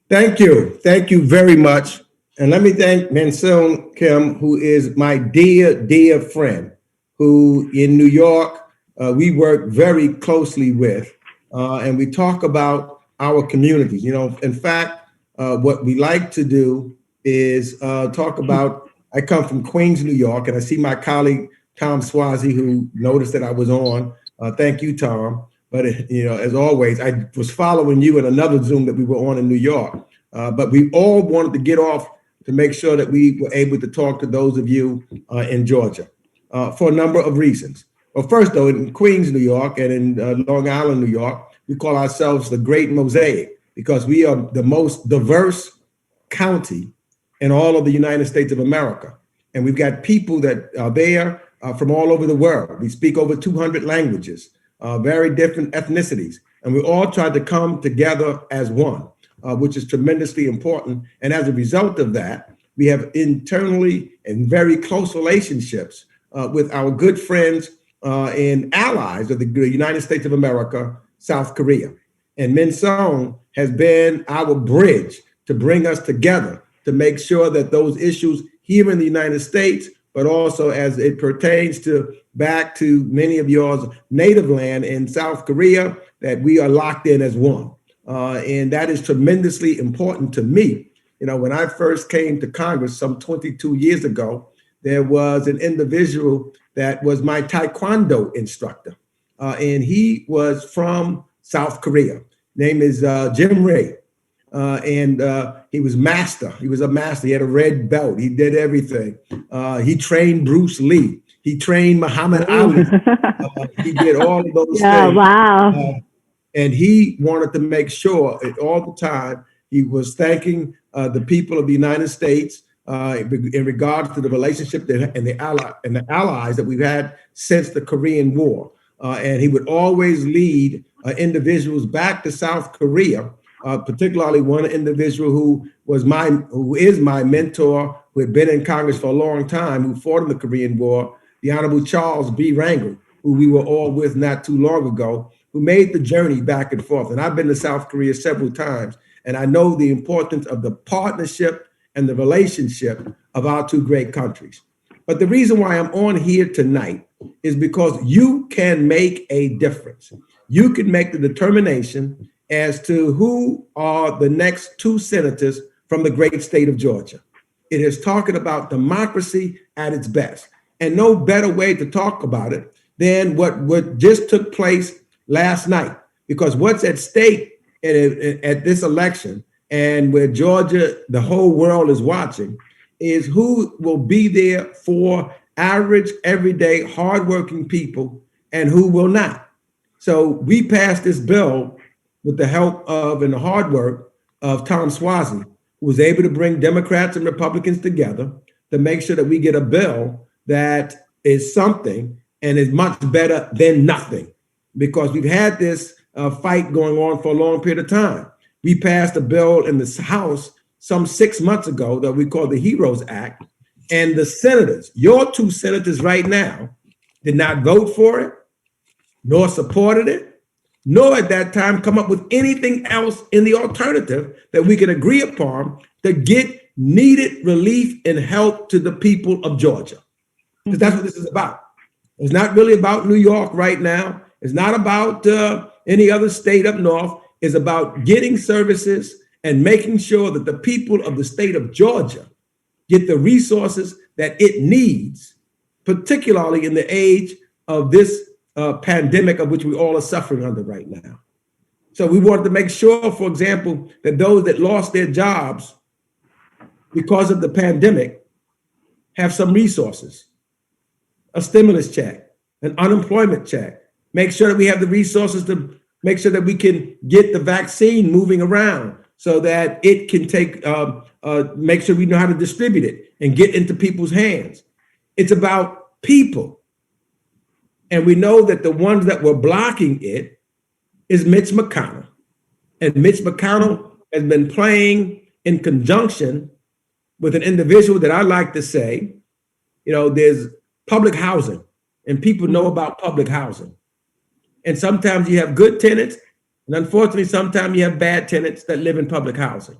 Thank you. Thank you very much. And let me thank Mansoon Kim, who is my dear, dear friend, who in New York, we work very closely with, and we talk about our communities. In fact, what we like to do is talk about, I come from Queens, New York, and I see my colleague, Tom Suozzi, who noticed that I was on. Thank you, Tom. But, as always, I was following you in another Zoom that we were on in New York. But we all wanted to get off to make sure that we were able to talk to those of you in Georgia for a number of reasons. Well, first, though, in Queens, New York, and in Long Island, New York, we call ourselves the Great Mosaic because we are the most diverse county in all of the United States of America. And we've got people that are there from all over the world. We speak over 200 languages, very different ethnicities, and we all try to come together as one, which is tremendously important. And as a result of that, we have internally and very close relationships with our good friends and allies of the United States of America, South Korea. And Min Song has been our bridge to bring us together to make sure that those issues here in the United States, but also as it pertains to back to many of yours native land in South Korea, that we are locked in as one. And that is tremendously important to me. You know, when I first came to Congress some 22 years ago, there was an individual that was my Taekwondo instructor. And he was from South Korea. Name is Jim Ray. And he was master. He was a master. He had a red belt. He did everything. He trained Bruce Lee. He trained Muhammad Ali. He did all of those things. Wow. And he wanted to make sure all the time he was thanking the people of the United States in regards to the relationship and the allies that we've had since the Korean War. And he would always lead individuals back to South Korea, particularly one individual who is my mentor, who had been in Congress for a long time, who fought in the Korean War, the Honorable Charles B. Rangel, who we were all with not too long ago, who made the journey back and forth. And I've been to South Korea several times, and I know the importance of the partnership and the relationship of our two great countries. But the reason why I'm on here tonight is because you can make a difference. You can make the determination as to who are the next two senators from the great state of Georgia. It is talking about democracy at its best. And no better way to talk about it than what just took place last night. Because what's at stake at this election, and where Georgia, the whole world is watching, is who will be there for average, everyday, hardworking people and who will not. So we passed this bill with the help of and the hard work of Tom Suozzi, who was able to bring Democrats and Republicans together to make sure that we get a bill that is something and is much better than nothing, because we've had this fight going on for a long period of time. We passed a bill in the House some 6 months ago that we call the HEROES Act, and the senators, your two senators right now, did not vote for it, nor supported it, nor at that time come up with anything else in the alternative that we could agree upon to get needed relief and help to the people of Georgia. Because that's what this is about. It's not really about New York right now. It's not about any other state up north. It's about getting services and making sure that the people of the state of Georgia get the resources that it needs, particularly in the age of this pandemic of which we all are suffering under right now. So we wanted to make sure, for example, that those that lost their jobs because of the pandemic have some resources, a stimulus check, an unemployment check, make sure that we have the resources to make sure that we can get the vaccine moving around so that it can make sure we know how to distribute it and get into people's hands. It's about people. And we know that the ones that were blocking it is Mitch McConnell. And Mitch McConnell has been playing in conjunction with an individual that I like to say, there's public housing, and people know about public housing. And sometimes you have good tenants, and unfortunately, sometimes you have bad tenants that live in public housing.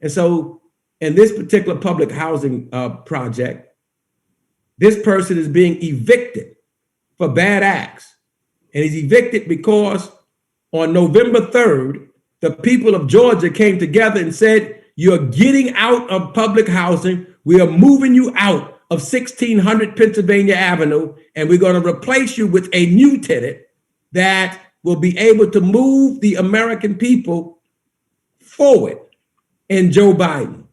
And so in this particular public housing project, this person is being evicted for bad acts. And he's evicted because on November 3rd, the people of Georgia came together and said, you're getting out of public housing. We are moving you out of 1600 Pennsylvania Avenue, and we're going to replace you with a new tenant that will be able to move the American people forward in Joe Biden.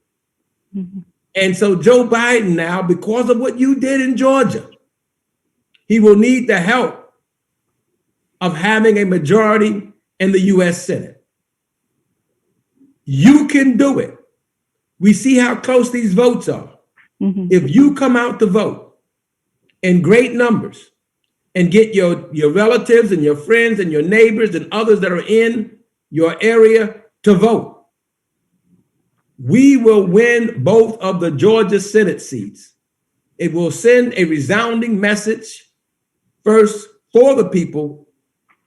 Mm-hmm. And so Joe Biden now, because of what you did in Georgia, he will need the help of having a majority in the U.S. Senate. You can do it. We see how close these votes are. Mm-hmm. If you come out to vote in great numbers and get your relatives and your friends and your neighbors and others that are in your area to vote, we will win both of the Georgia Senate seats. It will send a resounding message, first for the people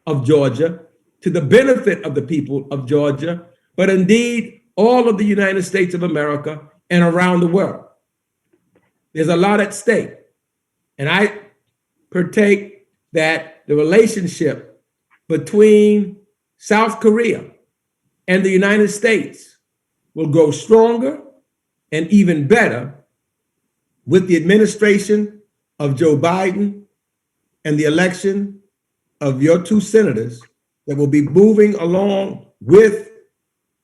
of Georgia, to the benefit of the people of Georgia, but indeed all of the United States of America and around the world. There's a lot at stake. And I partake that the relationship between South Korea and the United States will grow stronger and even better with the administration of Joe Biden and the election of your two senators that will be moving along with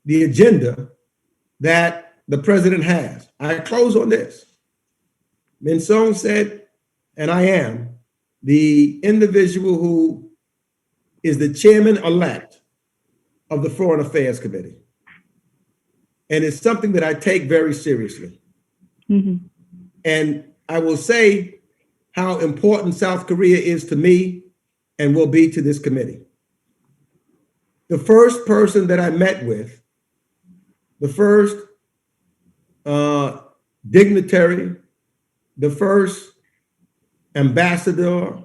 the agenda that the president has. I close on this. Min Song said, and I am the individual who is the chairman-elect of the Foreign Affairs Committee. And it's something that I take very seriously. Mhm. And I will say how important South Korea is to me and will be to this committee. The first person that I met with, the first dignitary, the first ambassador,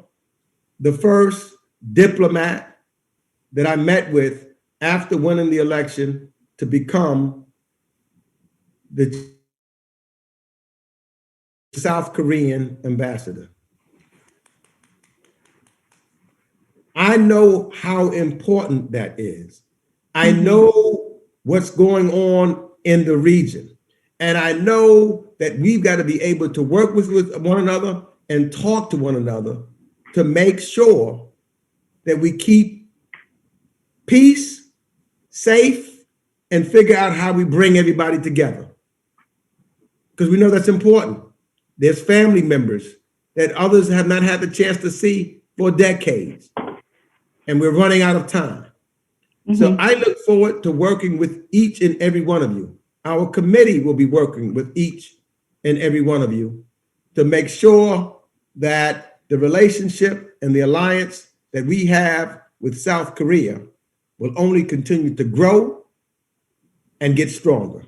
the first diplomat that I met with after winning the election to become the South Korean ambassador. I know how important that is. I know what's going on in the region. And I know that we've got to be able to work with one another and talk to one another to make sure that we keep peace, safe, and figure out how we bring everybody together. Because we know that's important. There's family members that others have not had the chance to see for decades. And we're running out of time. So I look forward to working with each and every one of you. Our committee will be working with each and every one of you to make sure that the relationship and the alliance that we have with South Korea will only continue to grow and get stronger.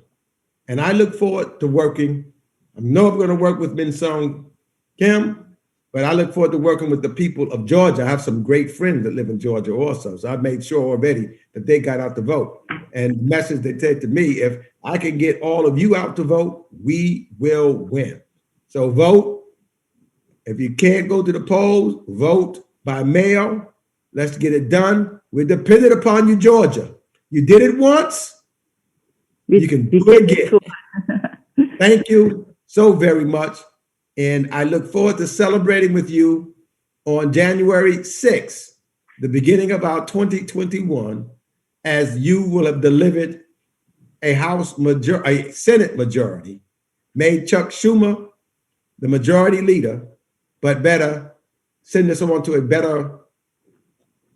And I look forward to working. I know I'm going to work with Min Song Kim, but I look forward to working with the people of Georgia. I have some great friends that live in Georgia also. So I've made sure already that they got out to vote. And the message they said to me, if I can get all of you out to vote, we will win. So vote. If you can't go to the polls, vote by mail. Let's get it done. We're dependent upon you, Georgia. You did it once. You can do it again. Thank you so very much. And I look forward to celebrating with you on January 6th, the beginning of our 2021, as you will have delivered a Senate majority, made Chuck Schumer the majority leader, but better, send us on to a better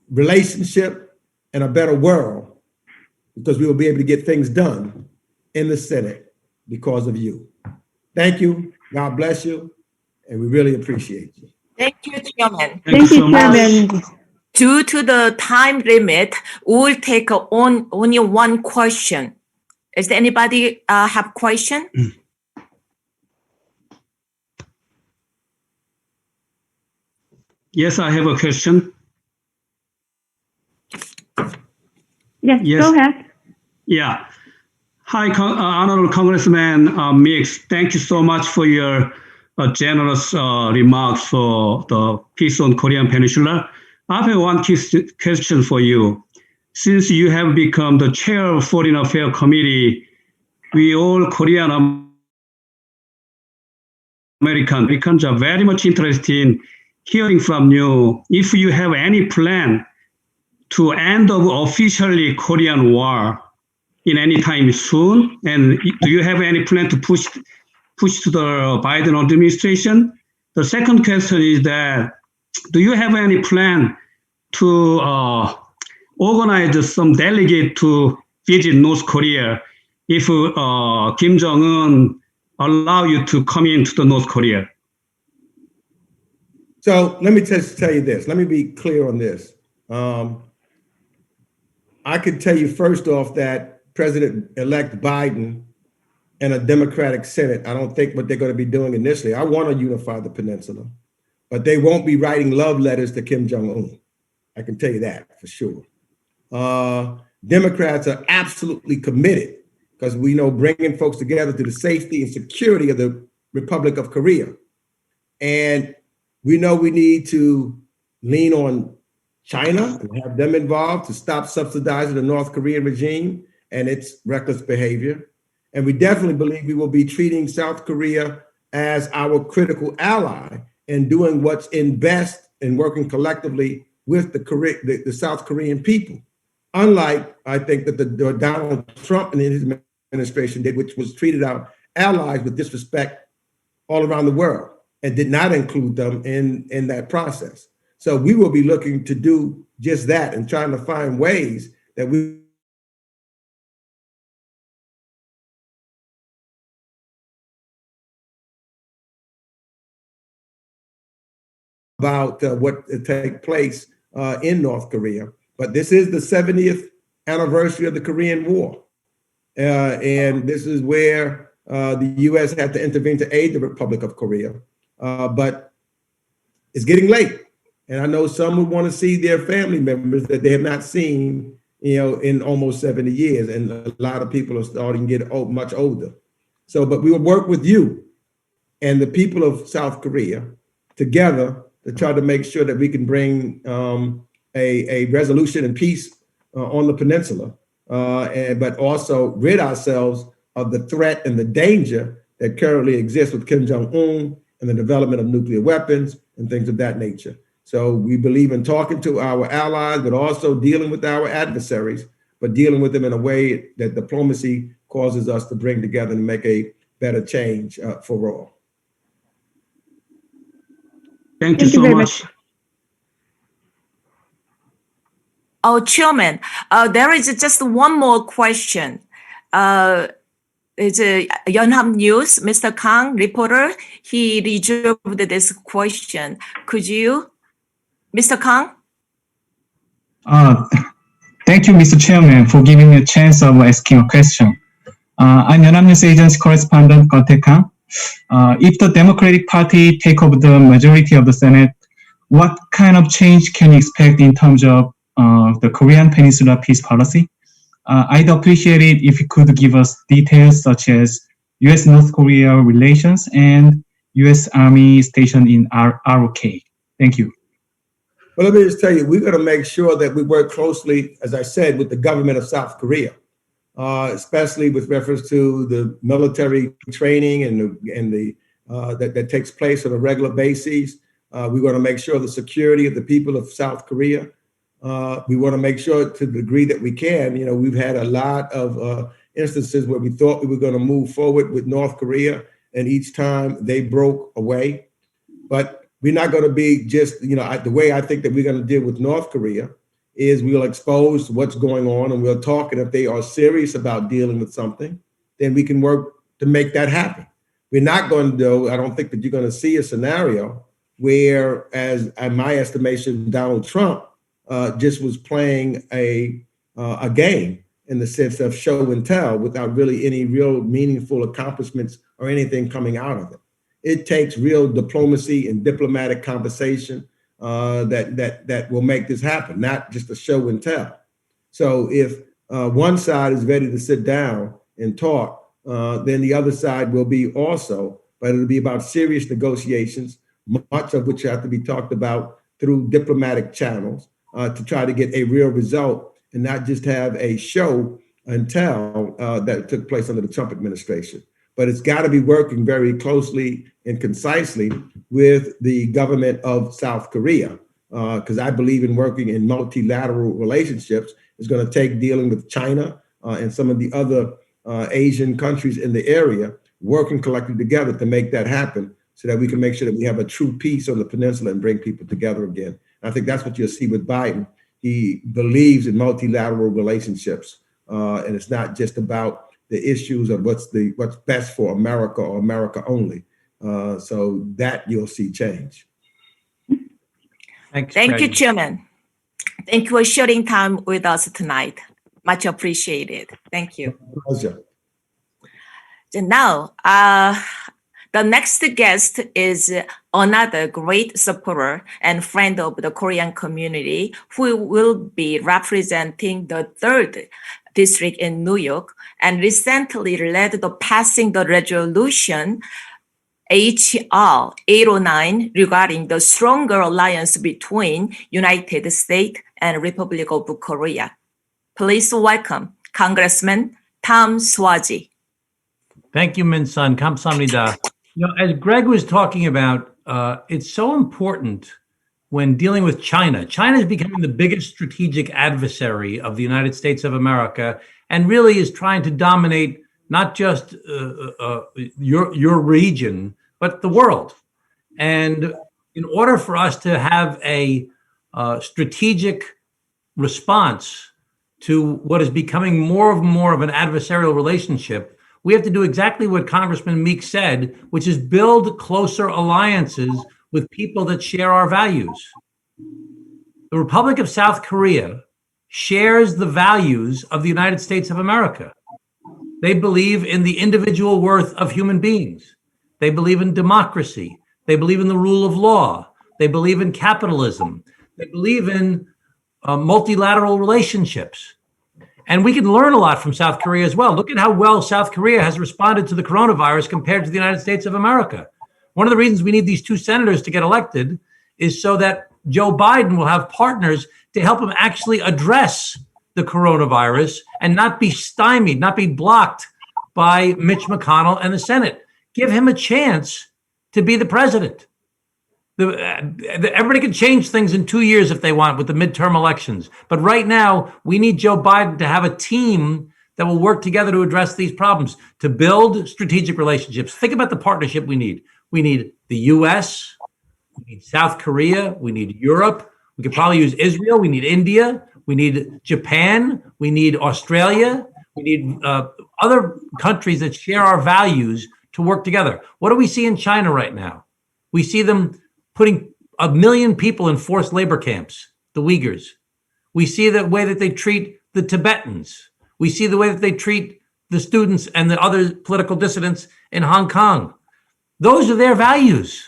relationship and a better world, because we will be able to get things done in the Senate because of you. Thank you. God bless you. And we really appreciate you. Thank you, Chairman. Thank you, so much. Chairman. Due to the time limit, we'll take only one question. Is there anybody have question? Yes, I have a question. Yes, Yes. go ahead. Yeah. Hi, Honorable Congressman Meeks. Thank you so much for your generous remarks for the peace on Korean Peninsula. I have one question for you. Since you have become the chair of Foreign Affairs Committee, we all Korean Americans are very much interested in hearing from you if you have any plan to end officially Korean War in any time soon, and do you have any plan to push to the Biden administration? The second question is that, do you have any plan to organize some delegate to visit North Korea if Kim Jong-un allow you to come into the North Korea? So let me just tell you this. Let me be clear on this. I could tell you first off that President-elect Biden and a Democratic Senate, I don't think what they're going to be doing initially. I want to unify the peninsula, but they won't be writing love letters to Kim Jong-un. I can tell you that for sure. Democrats are absolutely committed, because we know bringing folks together to the safety and security of the Republic of Korea. And We know we need to lean on China and have them involved to stop subsidizing the North Korean regime and its reckless behavior. And we definitely believe we will be treating South Korea as our critical ally and doing what's in best and working collectively with the South Korean people. Unlike, I think, that the Donald Trump and his administration did, which was treated our allies with disrespect all around the world and did not include them in that process. So we will be looking to do just that and trying to find ways that we about what take place in North Korea. But this is the 70th anniversary of the Korean War. And this is where the U.S. had to intervene to aid the Republic of Korea. But it's getting late. And I know some would want to see their family members that they have not seen, in almost 70 years. And a lot of people are starting to get much older. So, but we will work with you and the people of South Korea together to try to make sure that we can bring a resolution and peace on the peninsula, but also rid ourselves of the threat and the danger that currently exists with Kim Jong-un and the development of nuclear weapons and things of that nature. So we believe in talking to our allies, but also dealing with our adversaries, but dealing with them in a way that diplomacy causes us to bring together and make a better change for all. Thank you so very much. Oh, Chairman, there is just one more question. It's a Yonhap News, Mr. Kang, reporter. He reserved this question. Could you, Mr. Kang? Thank you, Mr. Chairman, for giving me a chance of asking a question. I'm Yonhap News Agency correspondent Kang. If the Democratic Party take over the majority of the Senate, what kind of change can you expect in terms of the Korean Peninsula peace policy? I'd appreciate it if you could give us details such as U.S.-North Korea relations and U.S. Army station in ROK. Thank you. Well, let me just tell you, we're going to make sure that we work closely, as I said, with the government of South Korea, especially with reference to the military training and that takes place on a regular basis. We're going to make sure the security of the people of South Korea. We want to make sure to the degree that we can, we've had a lot of instances where we thought we were going to move forward with North Korea, and each time they broke away. But we're not going to be just, the way I think that we're going to deal with North Korea is we'll expose what's going on and we'll talk. And if they are serious about dealing with something, then we can work to make that happen. We're not going to, I don't think that you're going to see a scenario where, as in my estimation, Donald Trump just was playing a game in the sense of show and tell without really any real meaningful accomplishments or anything coming out of it. It takes real diplomacy and diplomatic conversation that will make this happen, not just a show and tell. So if one side is ready to sit down and talk, then the other side will be also, but it'll be about serious negotiations, much of which have to be talked about through diplomatic channels to try to get a real result and not just have a show and tell that took place under the Trump administration. But it's got to be working very closely and concisely with the government of South Korea, because I believe in working in multilateral relationships. It's going to take dealing with China and some of the other Asian countries in the area, working collectively together to make that happen so that we can make sure that we have a true peace on the peninsula and bring people together again. And I think that's what you'll see with Biden. He believes in multilateral relationships, and it's not just about the issues of what's best for America or America only. So that you'll see change. Thank you, Chairman. Thank you for sharing time with us tonight. Much appreciated. Thank you. Pleasure. And now, the next guest is another great supporter and friend of the Korean community who will be representing the 3rd District in New York and recently led the passing the resolution HR 809 regarding the stronger alliance between United States and Republic of Korea. Please welcome Congressman Tom Suozzi. Thank you, Min-sun. 감사합니다. As Greg was talking about, it's so important when dealing with China. China is becoming the biggest strategic adversary of the United States of America and really is trying to dominate not just your region, but the world. And in order for us to have a strategic response to what is becoming more and more of an adversarial relationship, we have to do exactly what Congressman Meeks said, which is build closer alliances with people that share our values. The Republic of South Korea shares the values of the United States of America. They believe in the individual worth of human beings. They believe in democracy. They believe in the rule of law. They believe in capitalism. They believe in multilateral relationships. And we can learn a lot from South Korea as well. Look at how well South Korea has responded to the coronavirus compared to the United States of America. One of the reasons we need these two senators to get elected is so that Joe Biden will have partners to help him actually address the coronavirus and not be stymied, not be blocked by Mitch McConnell and the Senate. Give him a chance to be the president. Everybody can change things in 2 years if they want with the midterm elections. But right now, we need Joe Biden to have a team that will work together to address these problems, to build strategic relationships. Think about the partnership we need. We need the U.S., we need South Korea, we need Europe. We could probably use Israel. We need India. We need Japan. We need Australia. We need other countries that share our values to work together. What do we see in China right now? We see them putting 1 million people in forced labor camps, the Uyghurs. We see the way that they treat the Tibetans. We see the way that they treat the students and the other political dissidents in Hong Kong. Those are their values.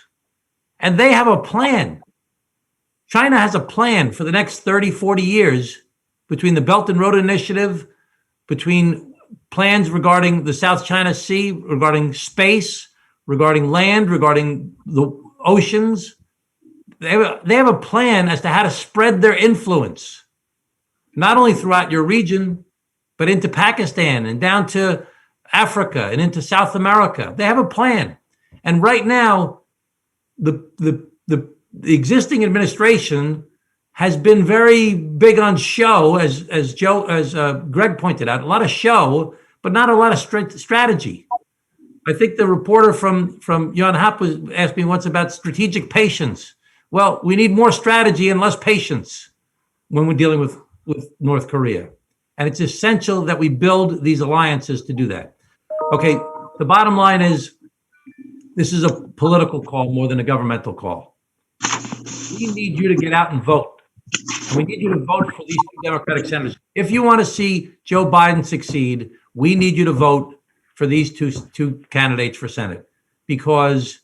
And they have a plan. China has a plan for the next 30, 40 years between the Belt and Road Initiative, between plans regarding the South China Sea, regarding space, regarding land, regarding the oceans. They have a plan as to how to spread their influence, not only throughout your region, but into Pakistan and down to Africa and into South America. They have a plan. And right now, the existing administration has been very big on show, as Greg pointed out, a lot of show, but not a lot of strategy. I think the reporter from Yonhap was asked me once about strategic patience. Well, we need more strategy and less patience when we're dealing with North Korea. And it's essential that we build these alliances to do that. Okay, the bottom line is this is a political call more than a governmental call. We need you to get out and vote. We need you to vote for these two Democratic senators. If you want to see Joe Biden succeed, we need you to vote for these two candidates for Senate, because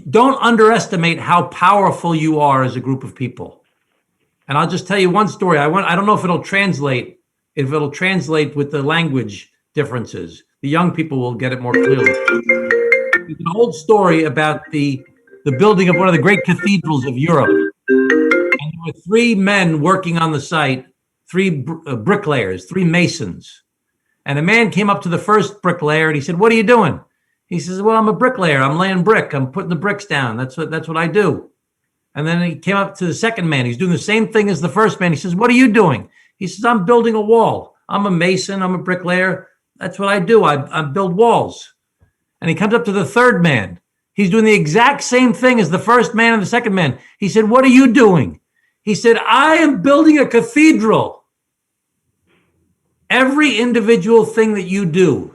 don't underestimate how powerful you are as a group of people. And I'll just tell you one story. I don't know if it'll translate with the language differences. The young people will get it more clearly. It's an old story about the building of one of the great cathedrals of Europe. And there were 3 men working on the site, 3 bricklayers, 3 masons. And a man came up to the first bricklayer and he said, "What are you doing?" He says, "Well, I'm a bricklayer. I'm laying brick. I'm putting the bricks down. That's what I do." And then he came up to the second man. He's doing the same thing as the first man. He says, "What are you doing?" He says, "I'm building a wall. I'm a mason. I'm a bricklayer. That's what I do. I build walls." And he comes up to the third man. He's doing the exact same thing as the first man and the second man. He said, "What are you doing?" He said, "I am building a cathedral." Every individual thing that you do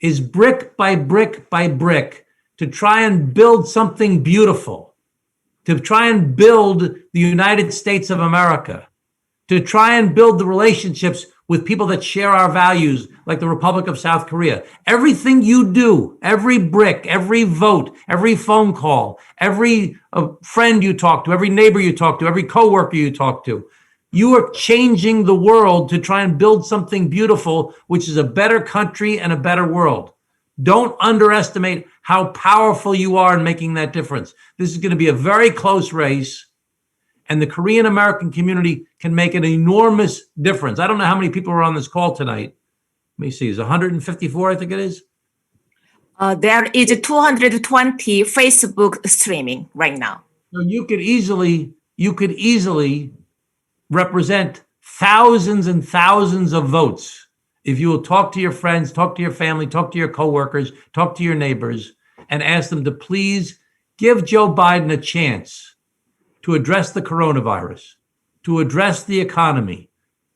is brick by brick by brick to try and build something beautiful, to try and build the United States of America, to try and build the relationships with people that share our values, like the Republic of South Korea. Everything you do, every brick, every vote, every phone call, every friend you talk to, every neighbor you talk to, every coworker you talk to, you are changing the world to try and build something beautiful, which is a better country and a better world. Don't underestimate how powerful you are in making that difference. This is going to be a very close race, and the Korean American community can make an enormous difference. I don't know how many people are on this call tonight. Let me see. It's 154, I think it is. There is 220 Facebook streaming right now. So you could easily represent thousands and thousands of votes if you will talk to your friends, talk to your family, talk to your coworkers, talk to your neighbors, and ask them to please give Joe Biden a chance to address the coronavirus, to address the economy,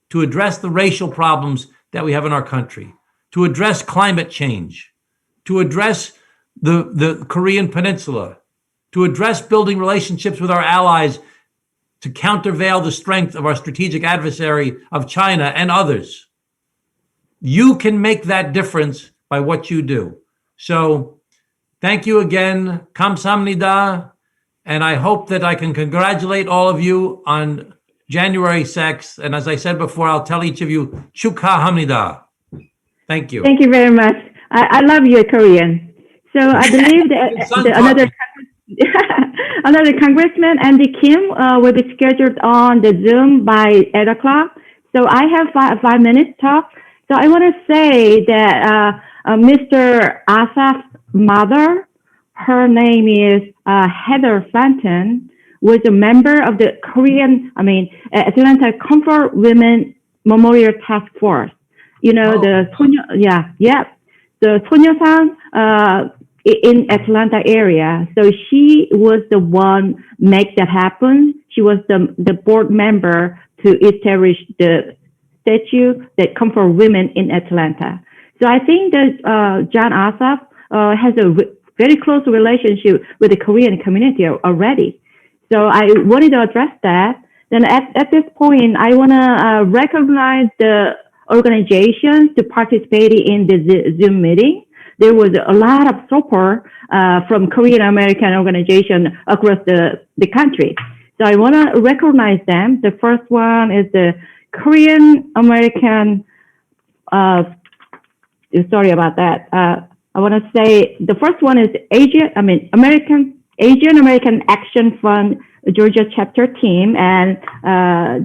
to address the racial problems that we have in our country, to address climate change, to address the Korean Peninsula, to address building relationships with our allies, to countervail the strength of our strategic adversary of China and others. You can make that difference by what you do. So thank you again. 감사합니다. And I hope that I can congratulate all of you on January 6th. And as I said before, I'll tell each of you, 축하합니다. Thank you. Thank you very much. I love your Korean. So I believe that another Congressman, Andy Kim, will be scheduled on the Zoom by 8 o'clock. So I have 5 minutes talk. So I want to say that Mr. Ossoff's mother, her name is Heather Fenton, was a member of the Atlanta Comfort Women Memorial Task Force. You know, the Sonyesan in Atlanta area. So she was the one make that happen. She was the board member to establish the statue that comfort women in Atlanta. So I think that Jon Ossoff has a very close relationship with the Korean community already. So I wanted to address that. Then at this point, I want to recognize the organizations to participate in the Zoom meeting. There was a lot of support from Korean American organizations across the country. So I want to recognize them. The first one is the Korean American, sorry about that. I want to say the first one is Asian American Action Fund Georgia Chapter Team, and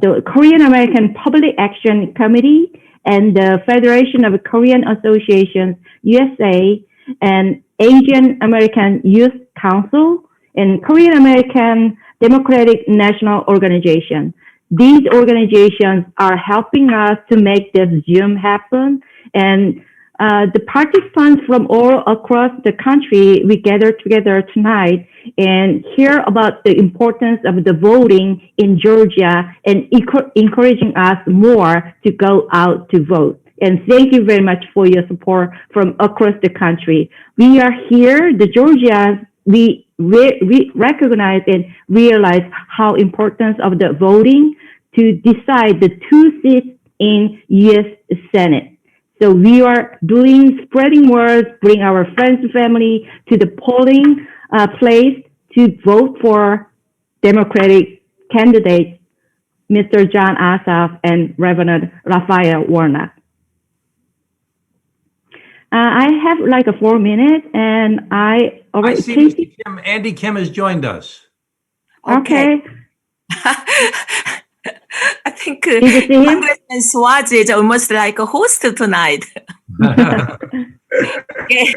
the Korean American Public Action Committee, and the Federation of Korean Associations USA, and Asian American Youth Council, and Korean American Democratic National Organization. These organizations are helping us to make this Zoom happen, and the participants from all across the country, we gather together tonight and hear about the importance of the voting in Georgia and encouraging us more to go out to vote. And thank you very much for your support from across the country. We are here, the Georgians, we recognize and realize how important of the voting to decide the 2 seats in U.S. Senate. So we are spreading words, bring our friends and family to the polling place to vote for Democratic candidates, Mr. Jon Ossoff and Reverend Raphael Warnock. I have like 4 minutes, and I see Mr. Kim. Andy Kim has joined us. Okay. I think Congressman Suozzi is almost like a host tonight. Okay.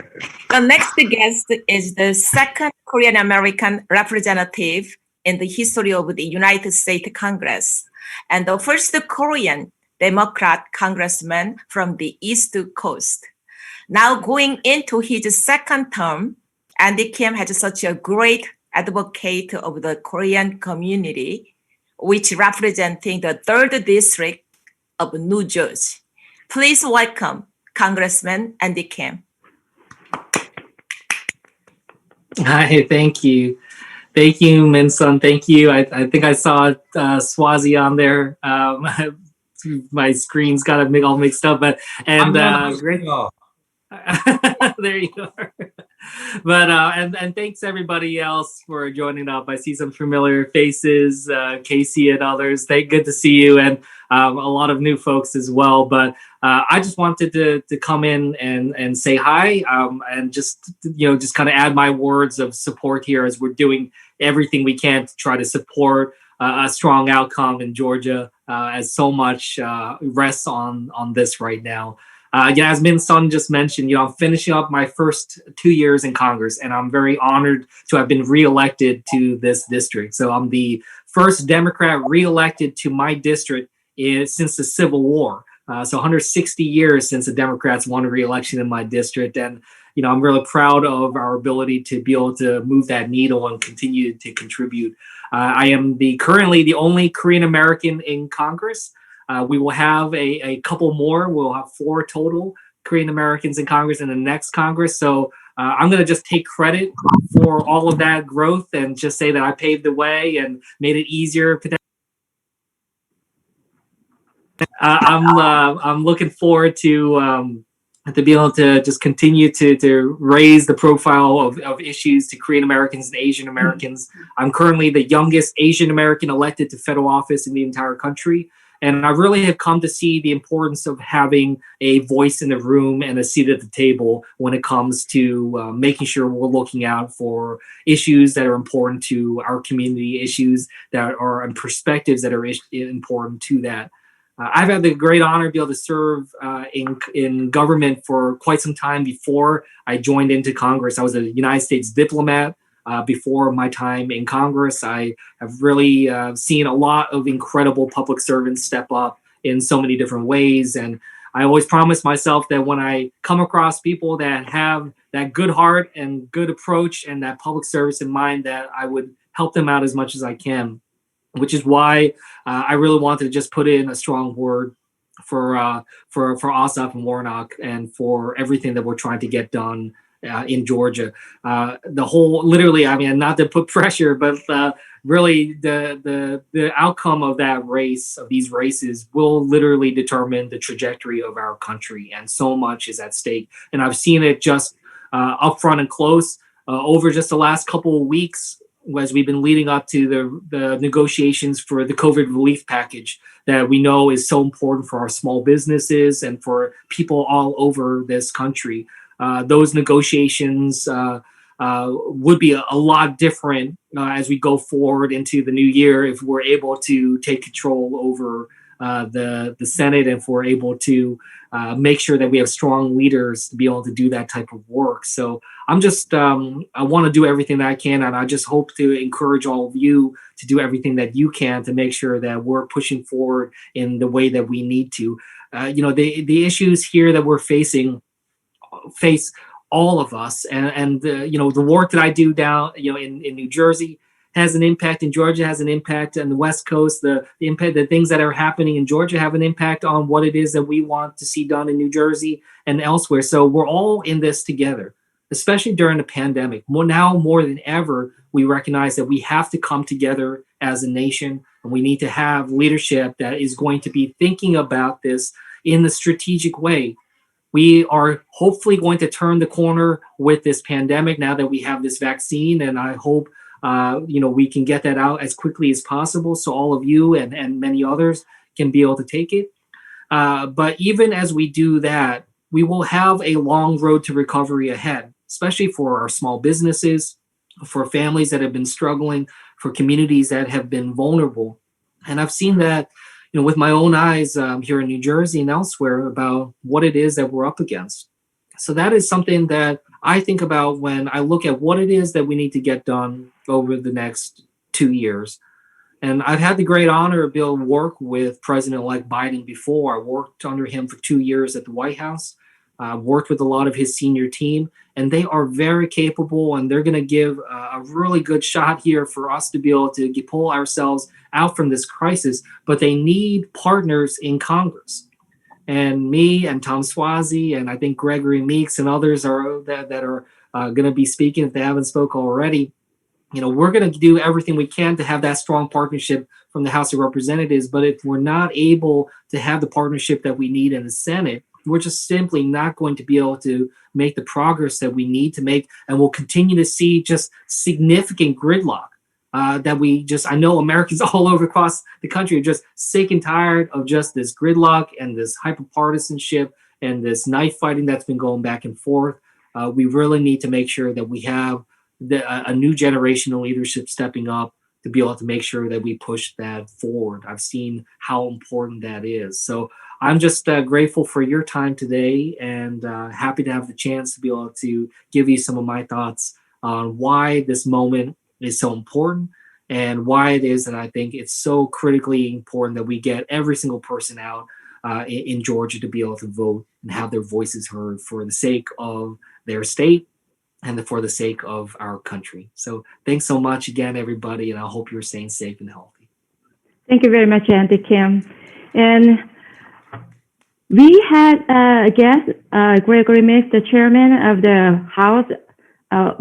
The next guest is the second Korean American representative in the history of the United States Congress, and the first Korean Democrat congressman from the East Coast. Now going into his second term, Andy Kim has such a great advocate of the Korean community, which representing the 3rd District of New Jersey. Please welcome Congressman Andy Kim. Hi, thank you. Thank you, Min-sun. Thank you. I think I saw Suozzi on there. My screen's got all mixed up, but great. There you are. But and thanks everybody else for joining up. I see some familiar faces, Casey and others. Good to see you. And a lot of new folks as well. But I just wanted to come in and say hi, and just kind of add my words of support here as we're doing everything we can to try to support a strong outcome in Georgia, as so much rests on this right now. As Min Sun just mentioned, I'm finishing up my first 2 years in Congress, and I'm very honored to have been reelected to this district. So I'm the first Democrat reelected to my district since the Civil War. So 160 years since the Democrats won a reelection in my district. And, I'm really proud of our ability to be able to move that needle and continue to contribute. I am currently the only Korean American in Congress. We will have a couple more. We'll have 4 total Korean Americans in Congress in the next Congress. So I'm going to just take credit for all of that growth and just say that I paved the way and made it easier. I'm looking forward to be able to just continue to raise the profile of issues to Korean Americans and Asian Americans. I'm currently the youngest Asian American elected to federal office in the entire country. And I really have come to see the importance of having a voice in the room and a seat at the table when it comes to making sure we're looking out for issues that are important to our community, issues that are and perspectives that are important to that. I've had the great honor to be able to serve in government for quite some time before I joined into Congress. I was a United States diplomat. Before my time in Congress, I have really seen a lot of incredible public servants step up in so many different ways. And I always promise myself that when I come across people that have that good heart and good approach and that public service in mind, that I would help them out as much as I can, which is why I really wanted to just put in a strong word for Ossoff and Warnock and for everything that we're trying to get done in Georgia. Literally, I mean, not to put pressure, but really the outcome of that race, of these races, will literally determine the trajectory of our country, and so much is at stake. And I've seen it just up front and close over just the last couple of weeks as we've been leading up to the negotiations for the COVID relief package that we know is so important for our small businesses and for people all over this country. Those negotiations would be a lot different as we go forward into the new year if we're able to take control over the Senate, and if we're able to make sure that we have strong leaders to be able to do that type of work. So I'm just, I want to do everything that I can, and I just hope to encourage all of you to do everything that you can to make sure that we're pushing forward in the way that we need to. The issues here that we're facing face all of us, and the work that I do down in New Jersey has an impact, in Georgia has an impact, on the West Coast. The impact, the things that are happening in Georgia have an impact on what it is that we want to see done in New Jersey and elsewhere. So we're all in this together, especially during the pandemic. Now more than ever, we recognize that we have to come together as a nation, and we need to have leadership that is going to be thinking about this in a strategic way. We are hopefully going to turn the corner with this pandemic now that we have this vaccine, and I hope we can get that out as quickly as possible so all of you and many others can be able to take it. But even as we do that, we will have a long road to recovery ahead, especially for our small businesses, for families that have been struggling, for communities that have been vulnerable. And I've seen that with my own eyes here in New Jersey and elsewhere about what it is that we're up against. So that is something that I think about when I look at what it is that we need to get done over the next 2 years. And I've had the great honor of being able to work with President-elect Biden before. I worked under him for 2 years at the White House, worked with a lot of his senior team, and they are very capable, and they're going to give a really good shot here for us to be able to pull ourselves out from this crisis. But they need partners in Congress. And me and Tom Suozzi, and I think Gregory Meeks and others that are going to be speaking, if they haven't spoke already, we're going to do everything we can to have that strong partnership from the House of Representatives. But if we're not able to have the partnership that we need in the Senate, we're just simply not going to be able to make the progress that we need to make. And we'll continue to see just significant gridlock. that I know Americans all over across the country are just sick and tired of just this gridlock and this hyperpartisanship and this knife fighting that's been going back and forth. We really need to make sure that we have a new generation of leadership stepping up to be able to make sure that we push that forward. I've seen how important that is. So I'm just grateful for your time today and happy to have the chance to be able to give you some of my thoughts on why this moment is so important and why it is that I think it's so critically important that we get every single person out in Georgia to be able to vote and have their voices heard for the sake of their state and for the sake of our country. So thanks so much again, everybody, and I hope you're staying safe and healthy. Thank you very much, Andy Kim. And we had a guest, Gregory Meeks, the chairman of the House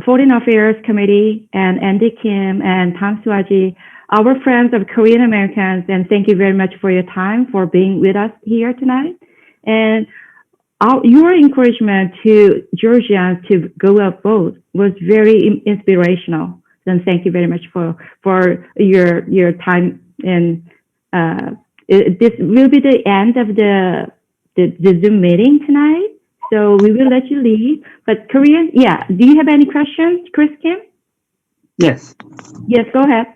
Foreign Affairs Committee, and Andy Kim and Tom Suozzi, our friends of Korean Americans, and thank you very much for your time, for being with us here tonight. And your encouragement to Georgians to go out vote was very inspirational. And thank you very much for your time. And this will be the end of the Zoom meeting tonight. So we will let you leave. But Korean, yeah. Do you have any questions, Chris Kim? Yes. Yes, go ahead.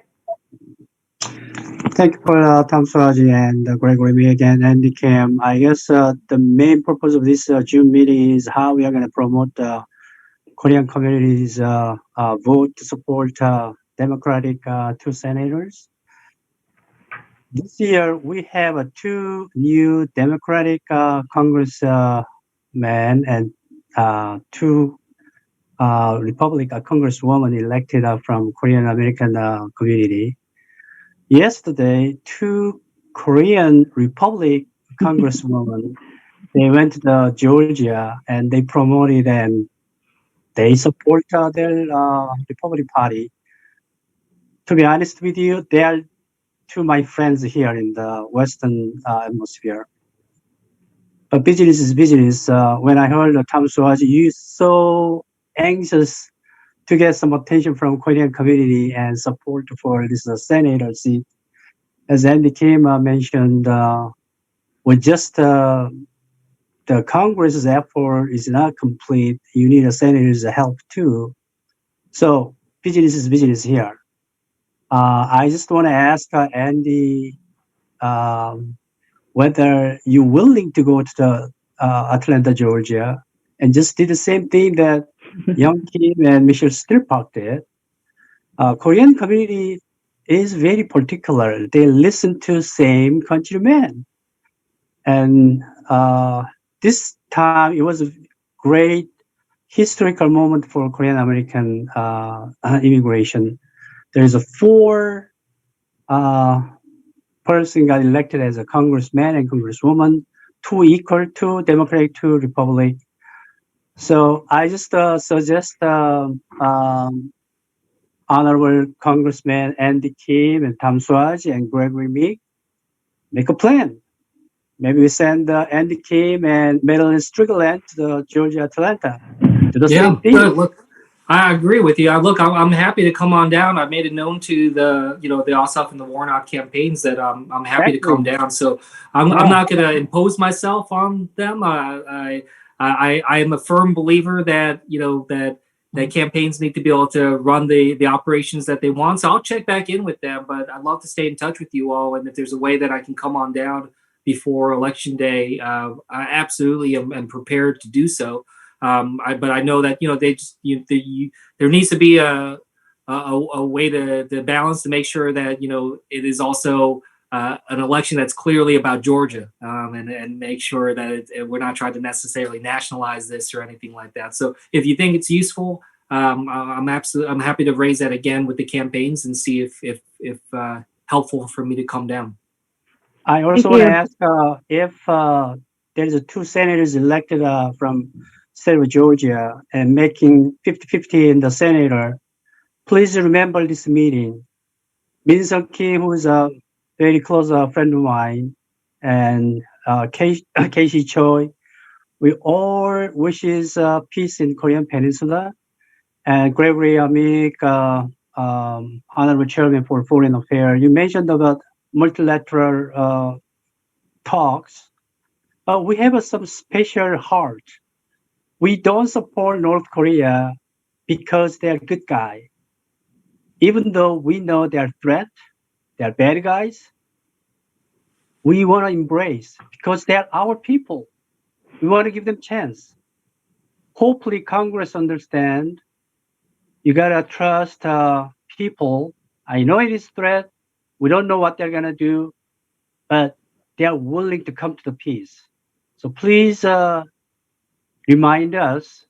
Thank you for Tom Suozzi and Gregory Meeks and Andy Kim. I guess the main purpose of this Zoom meeting is how we are going to promote the Korean community's vote to support Democratic two senators. This year, we have two new Democratic congressmen and two Republican congresswomen elected from Korean American community. Yesterday, two Korean Republic congresswomen, they went to Georgia and they promoted and they support their Republican Party. To be honest with you, they are two of my friends here in the Western atmosphere. But business is business. When I heard Tom Suozzi, you so anxious to get some attention from Korean community and support for this senator seat. As Andy Kim mentioned, with just the Congress's effort is not complete. You need a senator's help too. So business is business here. I just want to ask Andy whether you're willing to go to the Atlanta, Georgia, and just did the same thing that Young Kim and Michelle Stilpark did. Korean community is very particular. They listen to same countrymen. And this time it was a great historical moment for Korean American immigration. There's a 4 person got elected as a congressman and congresswoman, 2 equal, 2 Democratic, 2 Republic. So I just suggest Honorable Congressman Andy Kim and Tom Suozzi and Gregory Meeks make a plan. Maybe we send Andy Kim and Madeline Strickland to the Georgia Atlanta. Do the same thing. Good. Look, I agree with you. Look, I'm happy to come on down. I made it known to the Ossoff and the Warnock campaigns that I'm happy to come down. So I'm not going to impose myself on them. I am a firm believer that that campaigns need to be able to run the operations that they want. So I'll check back in with them. But I'd love to stay in touch with you all, and if there's a way that I can come on down before Election Day, I absolutely am prepared to do so. But I know that there needs to be a way to balance to make sure that it is also an election that's clearly about Georgia, and make sure that we're not trying to necessarily nationalize this or anything like that. So if you think it's useful, I'm happy to raise that again with the campaigns and see if helpful for me to come down. I also want to ask if there's 2 senators elected from State of Georgia and making 50-50 in the senator. Please remember this meeting. Min Sung Kim, who is a very close friend of mine, and Casey Choi, we all wishes peace in Korean Peninsula. And Gregory Meeks, Honorable Chairman for Foreign Affairs, you mentioned about multilateral talks. We have some special heart. We don't support North Korea because they're good guys. Even though we know they're threat, they're bad guys, we want to embrace because they're our people. We want to give them chance. Hopefully Congress understand. You gotta trust people. I know it is threat. We don't know what they're gonna do, but they are willing to come to the peace. So please remind us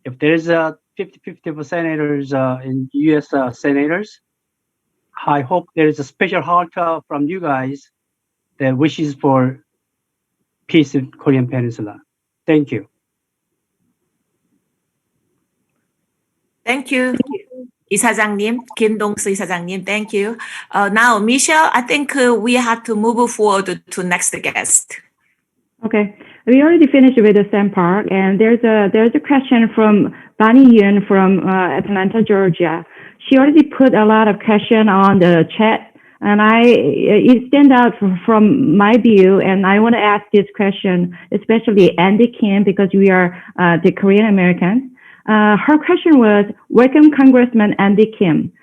if there is a 50-50 senators in U.S. Senators. I hope there is a special heart from you guys that wishes for peace in Korean Peninsula. Thank you. Thank you. 이사장님, 김동수 이사장님, thank you. Now, Michelle, I think we have to move forward to next guest. Okay, we already finished with the Sam Park, and there's a question from Bonnie Yun from Atlanta, Georgia. She already put a lot of question on the chat, and it stands out from my view, and I want to ask this question, especially Andy Kim, because we are the Korean Americans. Her question was, welcome Congressman Andy Kim.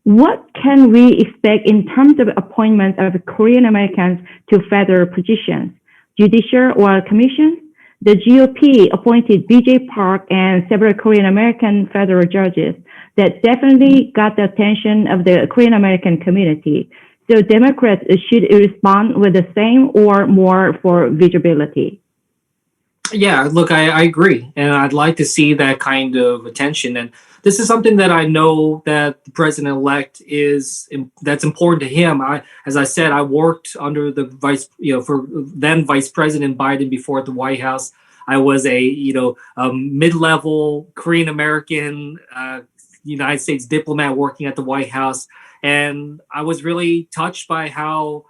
What can we expect in terms of appointments of Korean Americans to federal positions, judicial or commission? The GOP appointed BJ Park and several Korean American federal judges that definitely got the attention of the Korean American community. So Democrats should respond with the same or more for visibility. Yeah, look, I agree. And I'd like to see that kind of attention. And this is something that I know that the president-elect that's important to him. As I said, I worked under the for then Vice President Biden before at the White House. I was a mid-level Korean American United States diplomat working at the White House. And I was really touched by how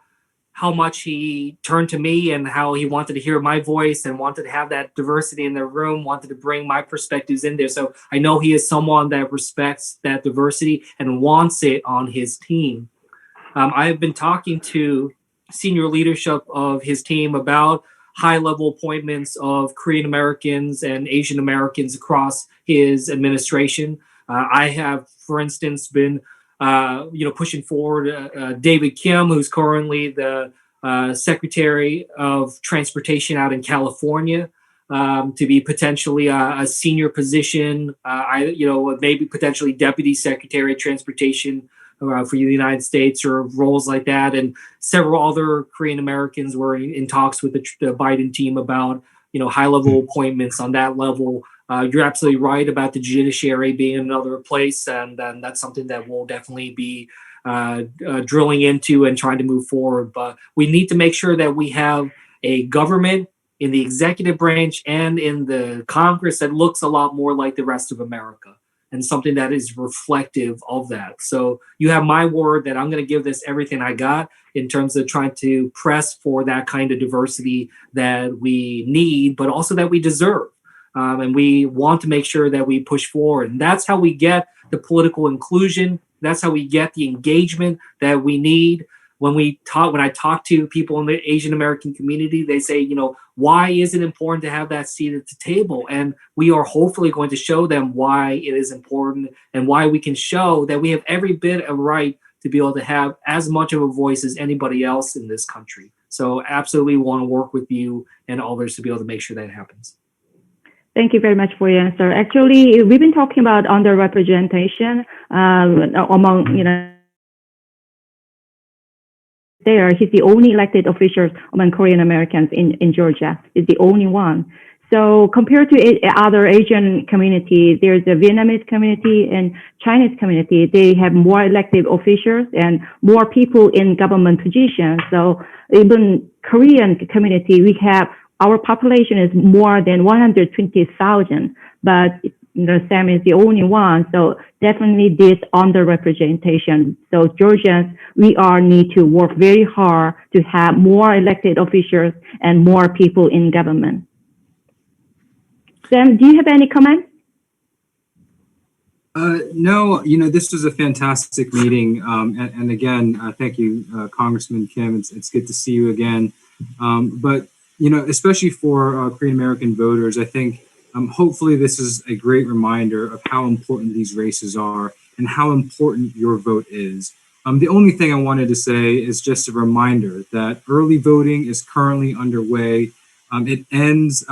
much he turned to me and how he wanted to hear my voice and wanted to have that diversity in the room, wanted to bring my perspectives in there. So I know he is someone that respects that diversity and wants it on his team. I have been talking to senior leadership of his team about high-level appointments of Korean Americans and Asian Americans across his administration. I have, for instance, been pushing forward David Kim, who's currently the Secretary of Transportation out in California, to be potentially a senior position. Maybe potentially Deputy Secretary of Transportation for the United States or roles like that. And several other Korean Americans were in talks with the Biden team about high-level appointments on that level. You're absolutely right about the judiciary being another place, and that's something that we'll definitely be drilling into and trying to move forward. But we need to make sure that we have a government in the executive branch and in the Congress that looks a lot more like the rest of America and something that is reflective of that. So you have my word that I'm going to give this everything I got in terms of trying to press for that kind of diversity that we need, but also that we deserve. And we want to make sure that we push forward. And that's how we get the political inclusion. That's how we get the engagement that we need. When I talk to people in the Asian American community, they say, why is it important to have that seat at the table? And we are hopefully going to show them why it is important and why we can show that we have every bit of right to be able to have as much of a voice as anybody else in this country. So absolutely want to work with you and others to be able to make sure that happens. Thank you very much for your answer. Actually, we've been talking about underrepresentation among, he's the only elected official among Korean Americans in Georgia. He's the only one. So compared to other Asian communities, there's a Vietnamese community and Chinese community. They have more elected officials and more people in government positions. So even Korean community, our population is more than 120,000, but Sam is the only one. So definitely this underrepresentation. So Georgians, we need to work very hard to have more elected officials and more people in government. Sam, do you have any comments? No, this was a fantastic meeting. And again, thank you, Congressman Kim. It's good to see you again. But, especially for Korean American voters, I think hopefully this is a great reminder of how important these races are and how important your vote is. The only thing I wanted to say is just a reminder that early voting is currently underway. It ends,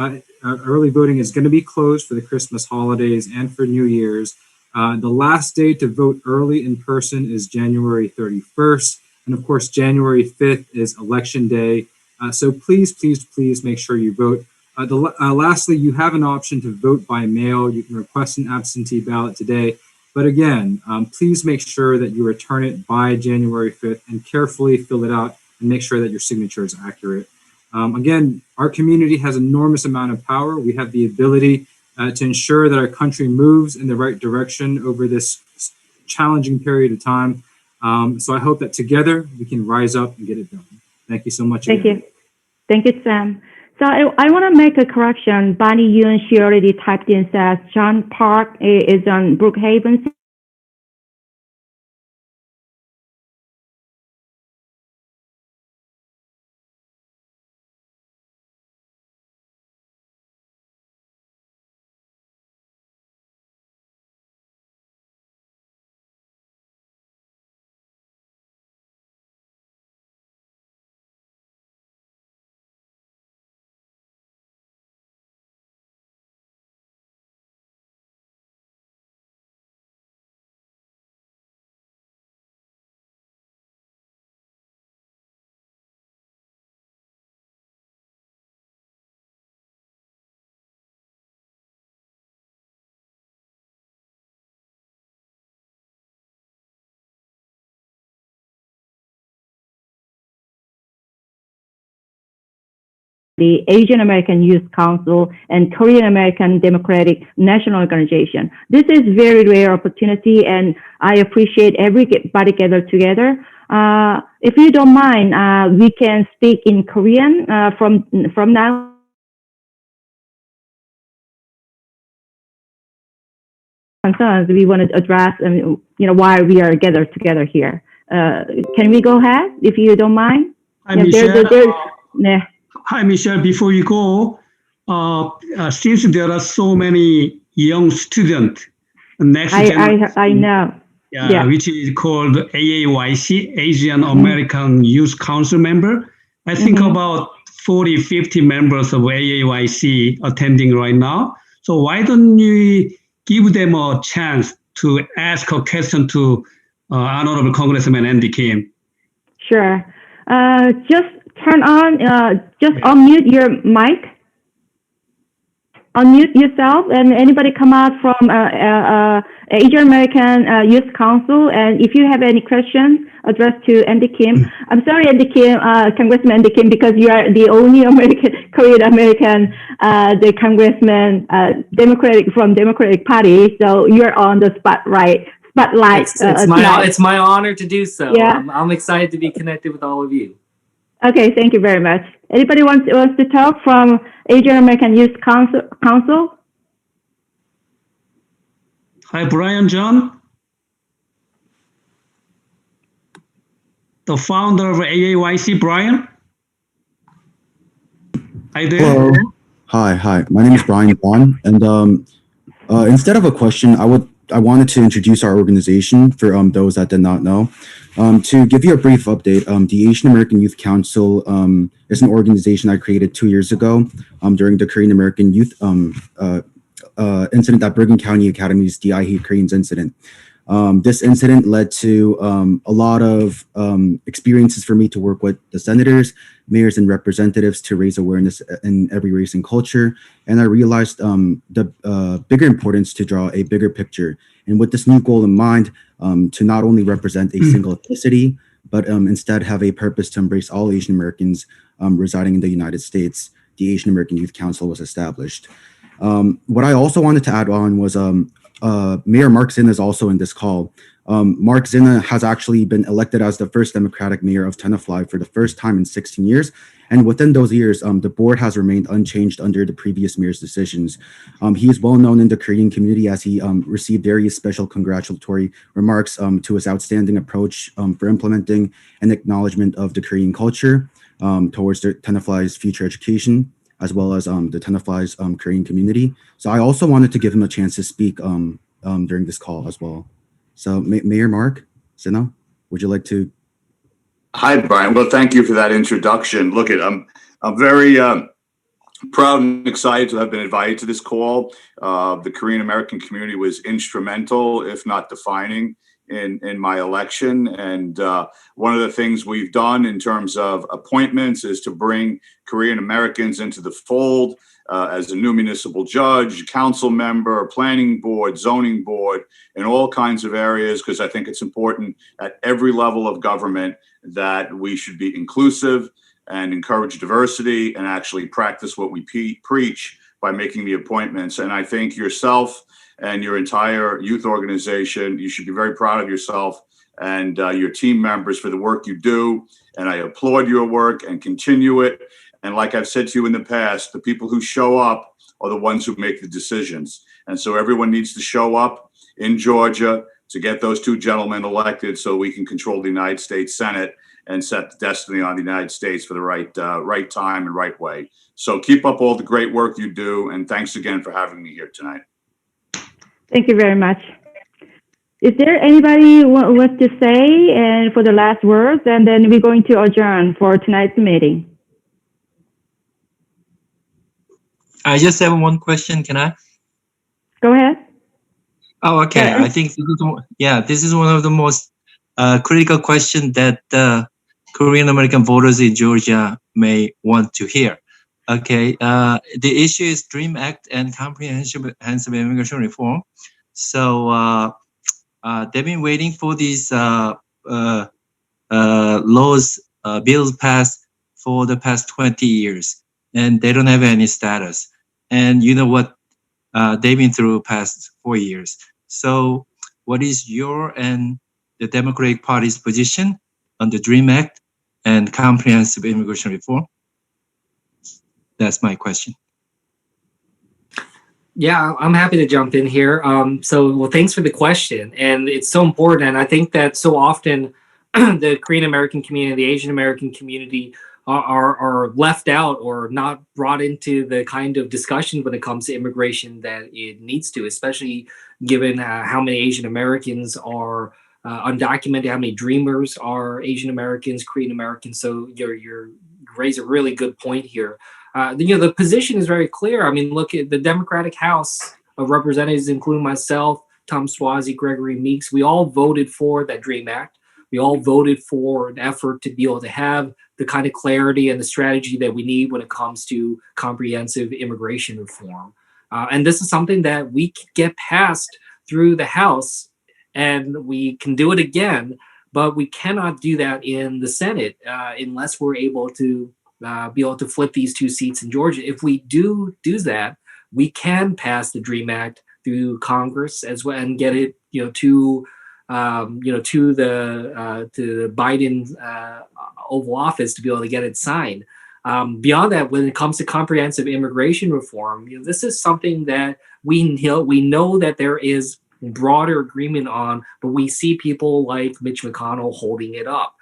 early voting is going to be closed for the Christmas holidays and for New Year's. The last day to vote early in person is January 31st. And of course, January 5th is election day. So please, please, please make sure you vote. Lastly, you have an option to vote by mail. You can request an absentee ballot today. But again, please make sure that you return it by January 5th and carefully fill it out and make sure that your signature is accurate. Again, our community has enormous amount of power. We have the ability to ensure that our country moves in the right direction over this challenging period of time. So I hope that together we can rise up and get it done. Thank you so much. Thank you. Thank you, Sam. So I want to make a correction. Bonnie Yoon, she already typed in, says John Park is on Brookhaven. The Asian American Youth Council and Korean American Democratic National Organization. This is very rare opportunity, and I appreciate everybody gathered together. If you don't mind, we can speak in Korean from now. Concerns we want to address, and why we are gathered together here. Can we go ahead, if you don't mind? Hi, Michelle. Hi, Michelle. Before you go, since there are so many young students, next generation, I know. Yeah, which is called AAYC, Asian American Youth Council member. I think about 40, 50 members of AAYC attending right now. So why don't you give them a chance to ask a question to Honorable Congressman Andy Kim? Sure. Just turn on, just unmute your mic. Unmute yourself, and anybody come out from Asian American Youth Council. And if you have any questions addressed to Andy Kim, I'm sorry, Andy Kim, Congressman Andy Kim, because you are the only Korean American, the Congressman, Democratic Party. So you're on the spotlight. It's my honor to do so. Yeah. I'm excited to be connected with all of you. Okay, thank you very much. Anybody wants to talk from Asian American Youth Council? Hi, Brian John, the founder of AAYC. Brian, hi there. Hello. Hi. My name is Brian John, and instead of a question, I wanted to introduce our organization for those that did not know. To give you a brief update, the Asian American Youth Council is an organization I created 2 years ago during the Korean American Youth incident at Bergen County Academy's the I Hate Koreans incident. This incident led to a lot of experiences for me to work with the senators, mayors, and representatives to raise awareness in every race and culture. And I realized the bigger importance to draw a bigger picture. And with this new goal in mind, to not only represent a single ethnicity, but instead have a purpose to embrace all Asian Americans residing in the United States, the Asian American Youth Council was established. What I also wanted to add on was Mayor Mark Zinn is also in this call. Mark Zinna has actually been elected as the first Democratic mayor of Tenafly for the first time in 16 years. And within those years, the board has remained unchanged under the previous mayor's decisions. He is well known in the Korean community as he received various special congratulatory remarks to his outstanding approach for implementing and acknowledgement of the Korean culture towards the Tenafly's future education, as well as the Tenafly's Korean community. So I also wanted to give him a chance to speak during this call as well. So Mayor Mark Zinna, would you like to? Hi, Brian. Well, thank you for that introduction. Look, I'm very proud and excited to have been invited to this call. The Korean American community was instrumental, if not defining, in my election. And one of the things we've done in terms of appointments is to bring Korean Americans into the fold as a new municipal judge, council member, planning board, zoning board, in all kinds of areas, because I think it's important at every level of government that we should be inclusive and encourage diversity and actually practice what we preach by making the appointments. And I think yourself and your entire youth organization, you should be very proud of yourself and your team members for the work you do. And I applaud your work and continue it. And like I've said to you in the past, the people who show up are the ones who make the decisions. And so everyone needs to show up in Georgia to get those two gentlemen elected so we can control the United States Senate and set the destiny on the United States for the right time and right way. So keep up all the great work you do. And thanks again for having me here tonight. Thank you very much. Is there anybody who wants to say and for the last words? And then we're going to adjourn for tonight's meeting. I just have one question. Can I? Go ahead. Oh, okay. I think this is one of the most critical questions that Korean American voters in Georgia may want to hear. Okay. The issue is DREAM Act and comprehensive immigration reform. So they've been waiting for these bills passed for the past 20 years, and they don't have any status. And you know what they've been through past 4 years. So what is your and the Democratic Party's position on the DREAM Act and comprehensive immigration reform? That's my question. Yeah, I'm happy to jump in here. Well, thanks for the question. And it's so important. And I think that so often the Korean American community, the Asian American community are left out or not brought into the kind of discussion when it comes to immigration that it needs to, especially given how many Asian Americans are undocumented, how many dreamers are Asian Americans, Korean Americans. So you raise a really good point here. The position is very clear. I mean, look at the Democratic House of Representatives, including myself, Tom Suozzi, Gregory Meeks. We all voted for that DREAM Act. We all voted for an effort to be able to have the kind of clarity and the strategy that we need when it comes to comprehensive immigration reform. And this is something that we can get passed through the House, and we can do it again, but we cannot do that in the Senate unless we're able to flip these two seats in Georgia. If we do that, we can pass the DREAM Act through Congress as well and get it, to the Biden Oval Office to be able to get it signed. Beyond that, when it comes to comprehensive immigration reform, this is something that we know that there is broader agreement on, but we see people like Mitch McConnell holding it up.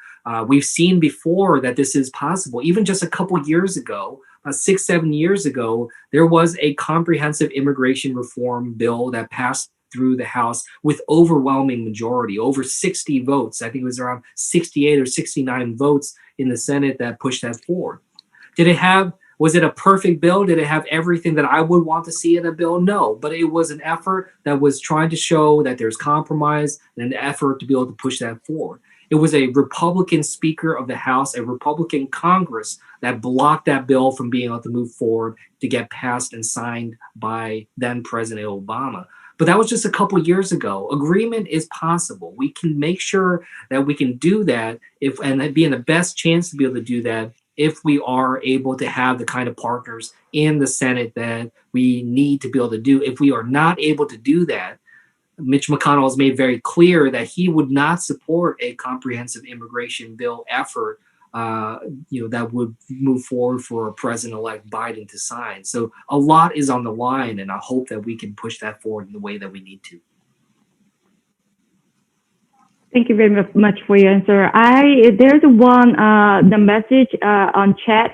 We've seen before that this is possible. Even just a couple years ago, 6-7 years ago, there was a comprehensive immigration reform bill that passed through the House with overwhelming majority, over 60 votes. I think it was around 68 or 69 votes in the Senate that pushed that forward. Was it a perfect bill? Did it have everything that I would want to see in a bill? No, but it was an effort that was trying to show that there's compromise and an effort to be able to push that forward. It was a Republican Speaker of the House, a Republican Congress that blocked that bill from being able to move forward to get passed and signed by then President Obama. But that was just a couple years ago. Agreement is possible. We can make sure that we can do that and be in the best chance to be able to do that if we are able to have the kind of partners in the Senate that we need to be able to do. If we are not able to do that, Mitch McConnell has made very clear that he would not support a comprehensive immigration bill effort, that would move forward for President-elect Biden to sign. So a lot is on the line, and I hope that we can push that forward in the way that we need to. Thank you very much for your answer. There's one the message on chat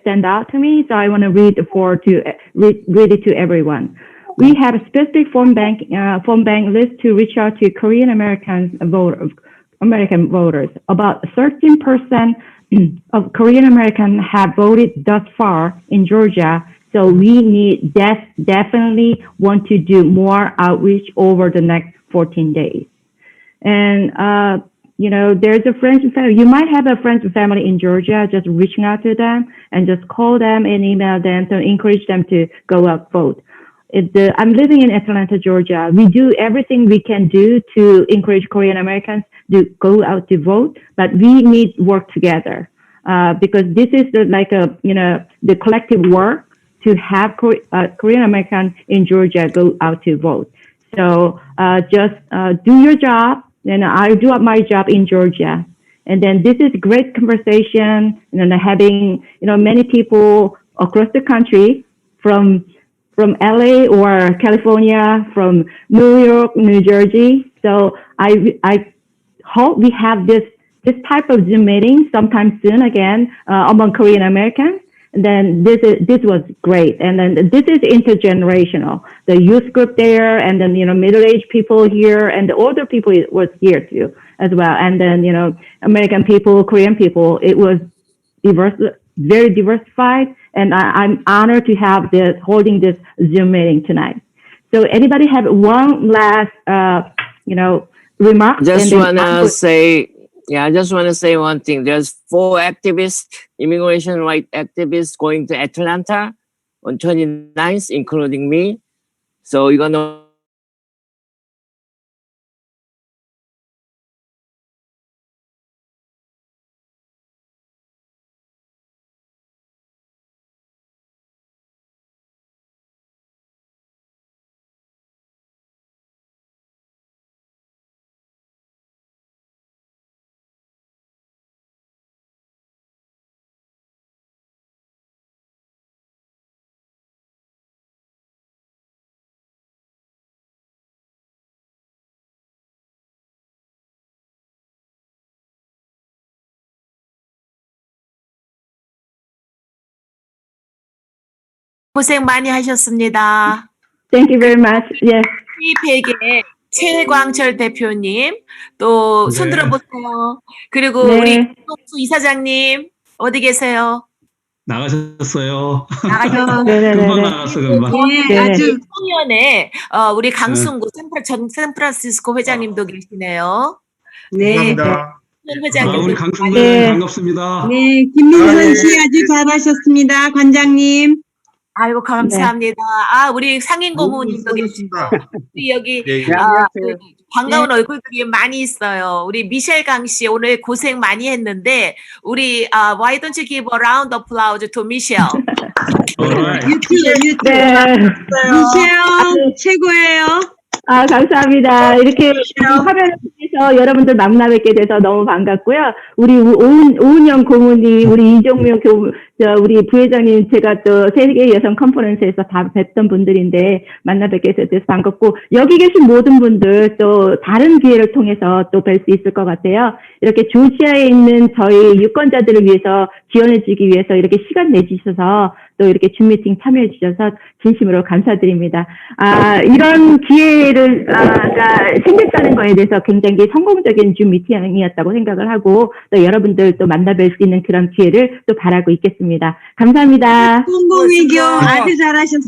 stand out to me, so I want to read it to everyone. We have a specific phone bank list to reach out to Korean American voters. About 13% of Korean Americans have voted thus far in Georgia, so we definitely want to do more outreach over the next 14 days. And, there's a friends and family. You might have a friends and family in Georgia, just reaching out to them and just call them and email them to encourage them to go out vote. I'm living in Atlanta, Georgia. We do everything we can do to encourage Korean Americans to go out to vote, but we need to work together because this is the collective work to have Korean Americans in Georgia go out to vote. So just do your job, and I'll do my job in Georgia. And then this is a great conversation, having many people across the country from LA or California, from New York, New Jersey. So I hope we have this type of Zoom meeting sometime soon again among Korean Americans. And then this was great. And then this is intergenerational. The youth group there, and then, middle-aged people here, and the older people was here too as well. And then, American people, Korean people, it was diverse, very diversified. And I'm honored to have holding this Zoom meeting tonight. So anybody have one last, remark? I just want to say one thing. There's 4 activists, immigration rights activists going to Atlanta on 29th, including me. So you're going to 고생 많이 하셨습니다. Thank you very much. Yes. 휘백의 최광철 대표님, 또 손 네. 들어보세요. 그리고 네. 우리 김동수 이사장님 어디 계세요? 나가셨어요. 네네네. 금방 나갔어, 금방. 네, 아주 청년에 우리 강승구 샌프란시스코 회장님도 계시네요. 네. 회장님. 우리 강승구 네. 반갑습니다. 네, 김민선 씨 아주 잘하셨습니다. 관장님. 아이고 감사합니다. 우리 상인 고문님도 계시고 우리 여기 반가운 얼굴들이 많이 있어요. 우리 미셸 강 씨 오늘 고생 많이 했는데 우리 why don't you give a round of applause to Michelle? 유튜브. 네. 미셸 최고예요. 감사합니다. 이렇게 화면을 통해서 여러분들 만나 뵙게 돼서 너무 반갑고요. 우리 오은영 고문이, 우리 이종명 우리 부회장님, 제가 또 세계 여성 컨퍼런스에서 다 뵀던 분들인데 만나 뵙게 돼서 반갑고, 여기 계신 모든 분들 또 다른 기회를 통해서 또 뵐 수 있을 것 같아요. 이렇게 조지아에 있는 저희 유권자들을 위해서 지원해주기 위해서 이렇게 시간 내주셔서 또 이렇게 줌 미팅 참여해 주셔서 진심으로 감사드립니다. 이런 기회를 생겼다는 거에 대해서 굉장히 성공적인 줌 미팅이었다고 생각을 하고 또 여러분들 또 만나뵐 수 있는 그런 기회를 또 바라고 있겠습니다. 감사합니다. 공공외교 아주 잘하셨습니다.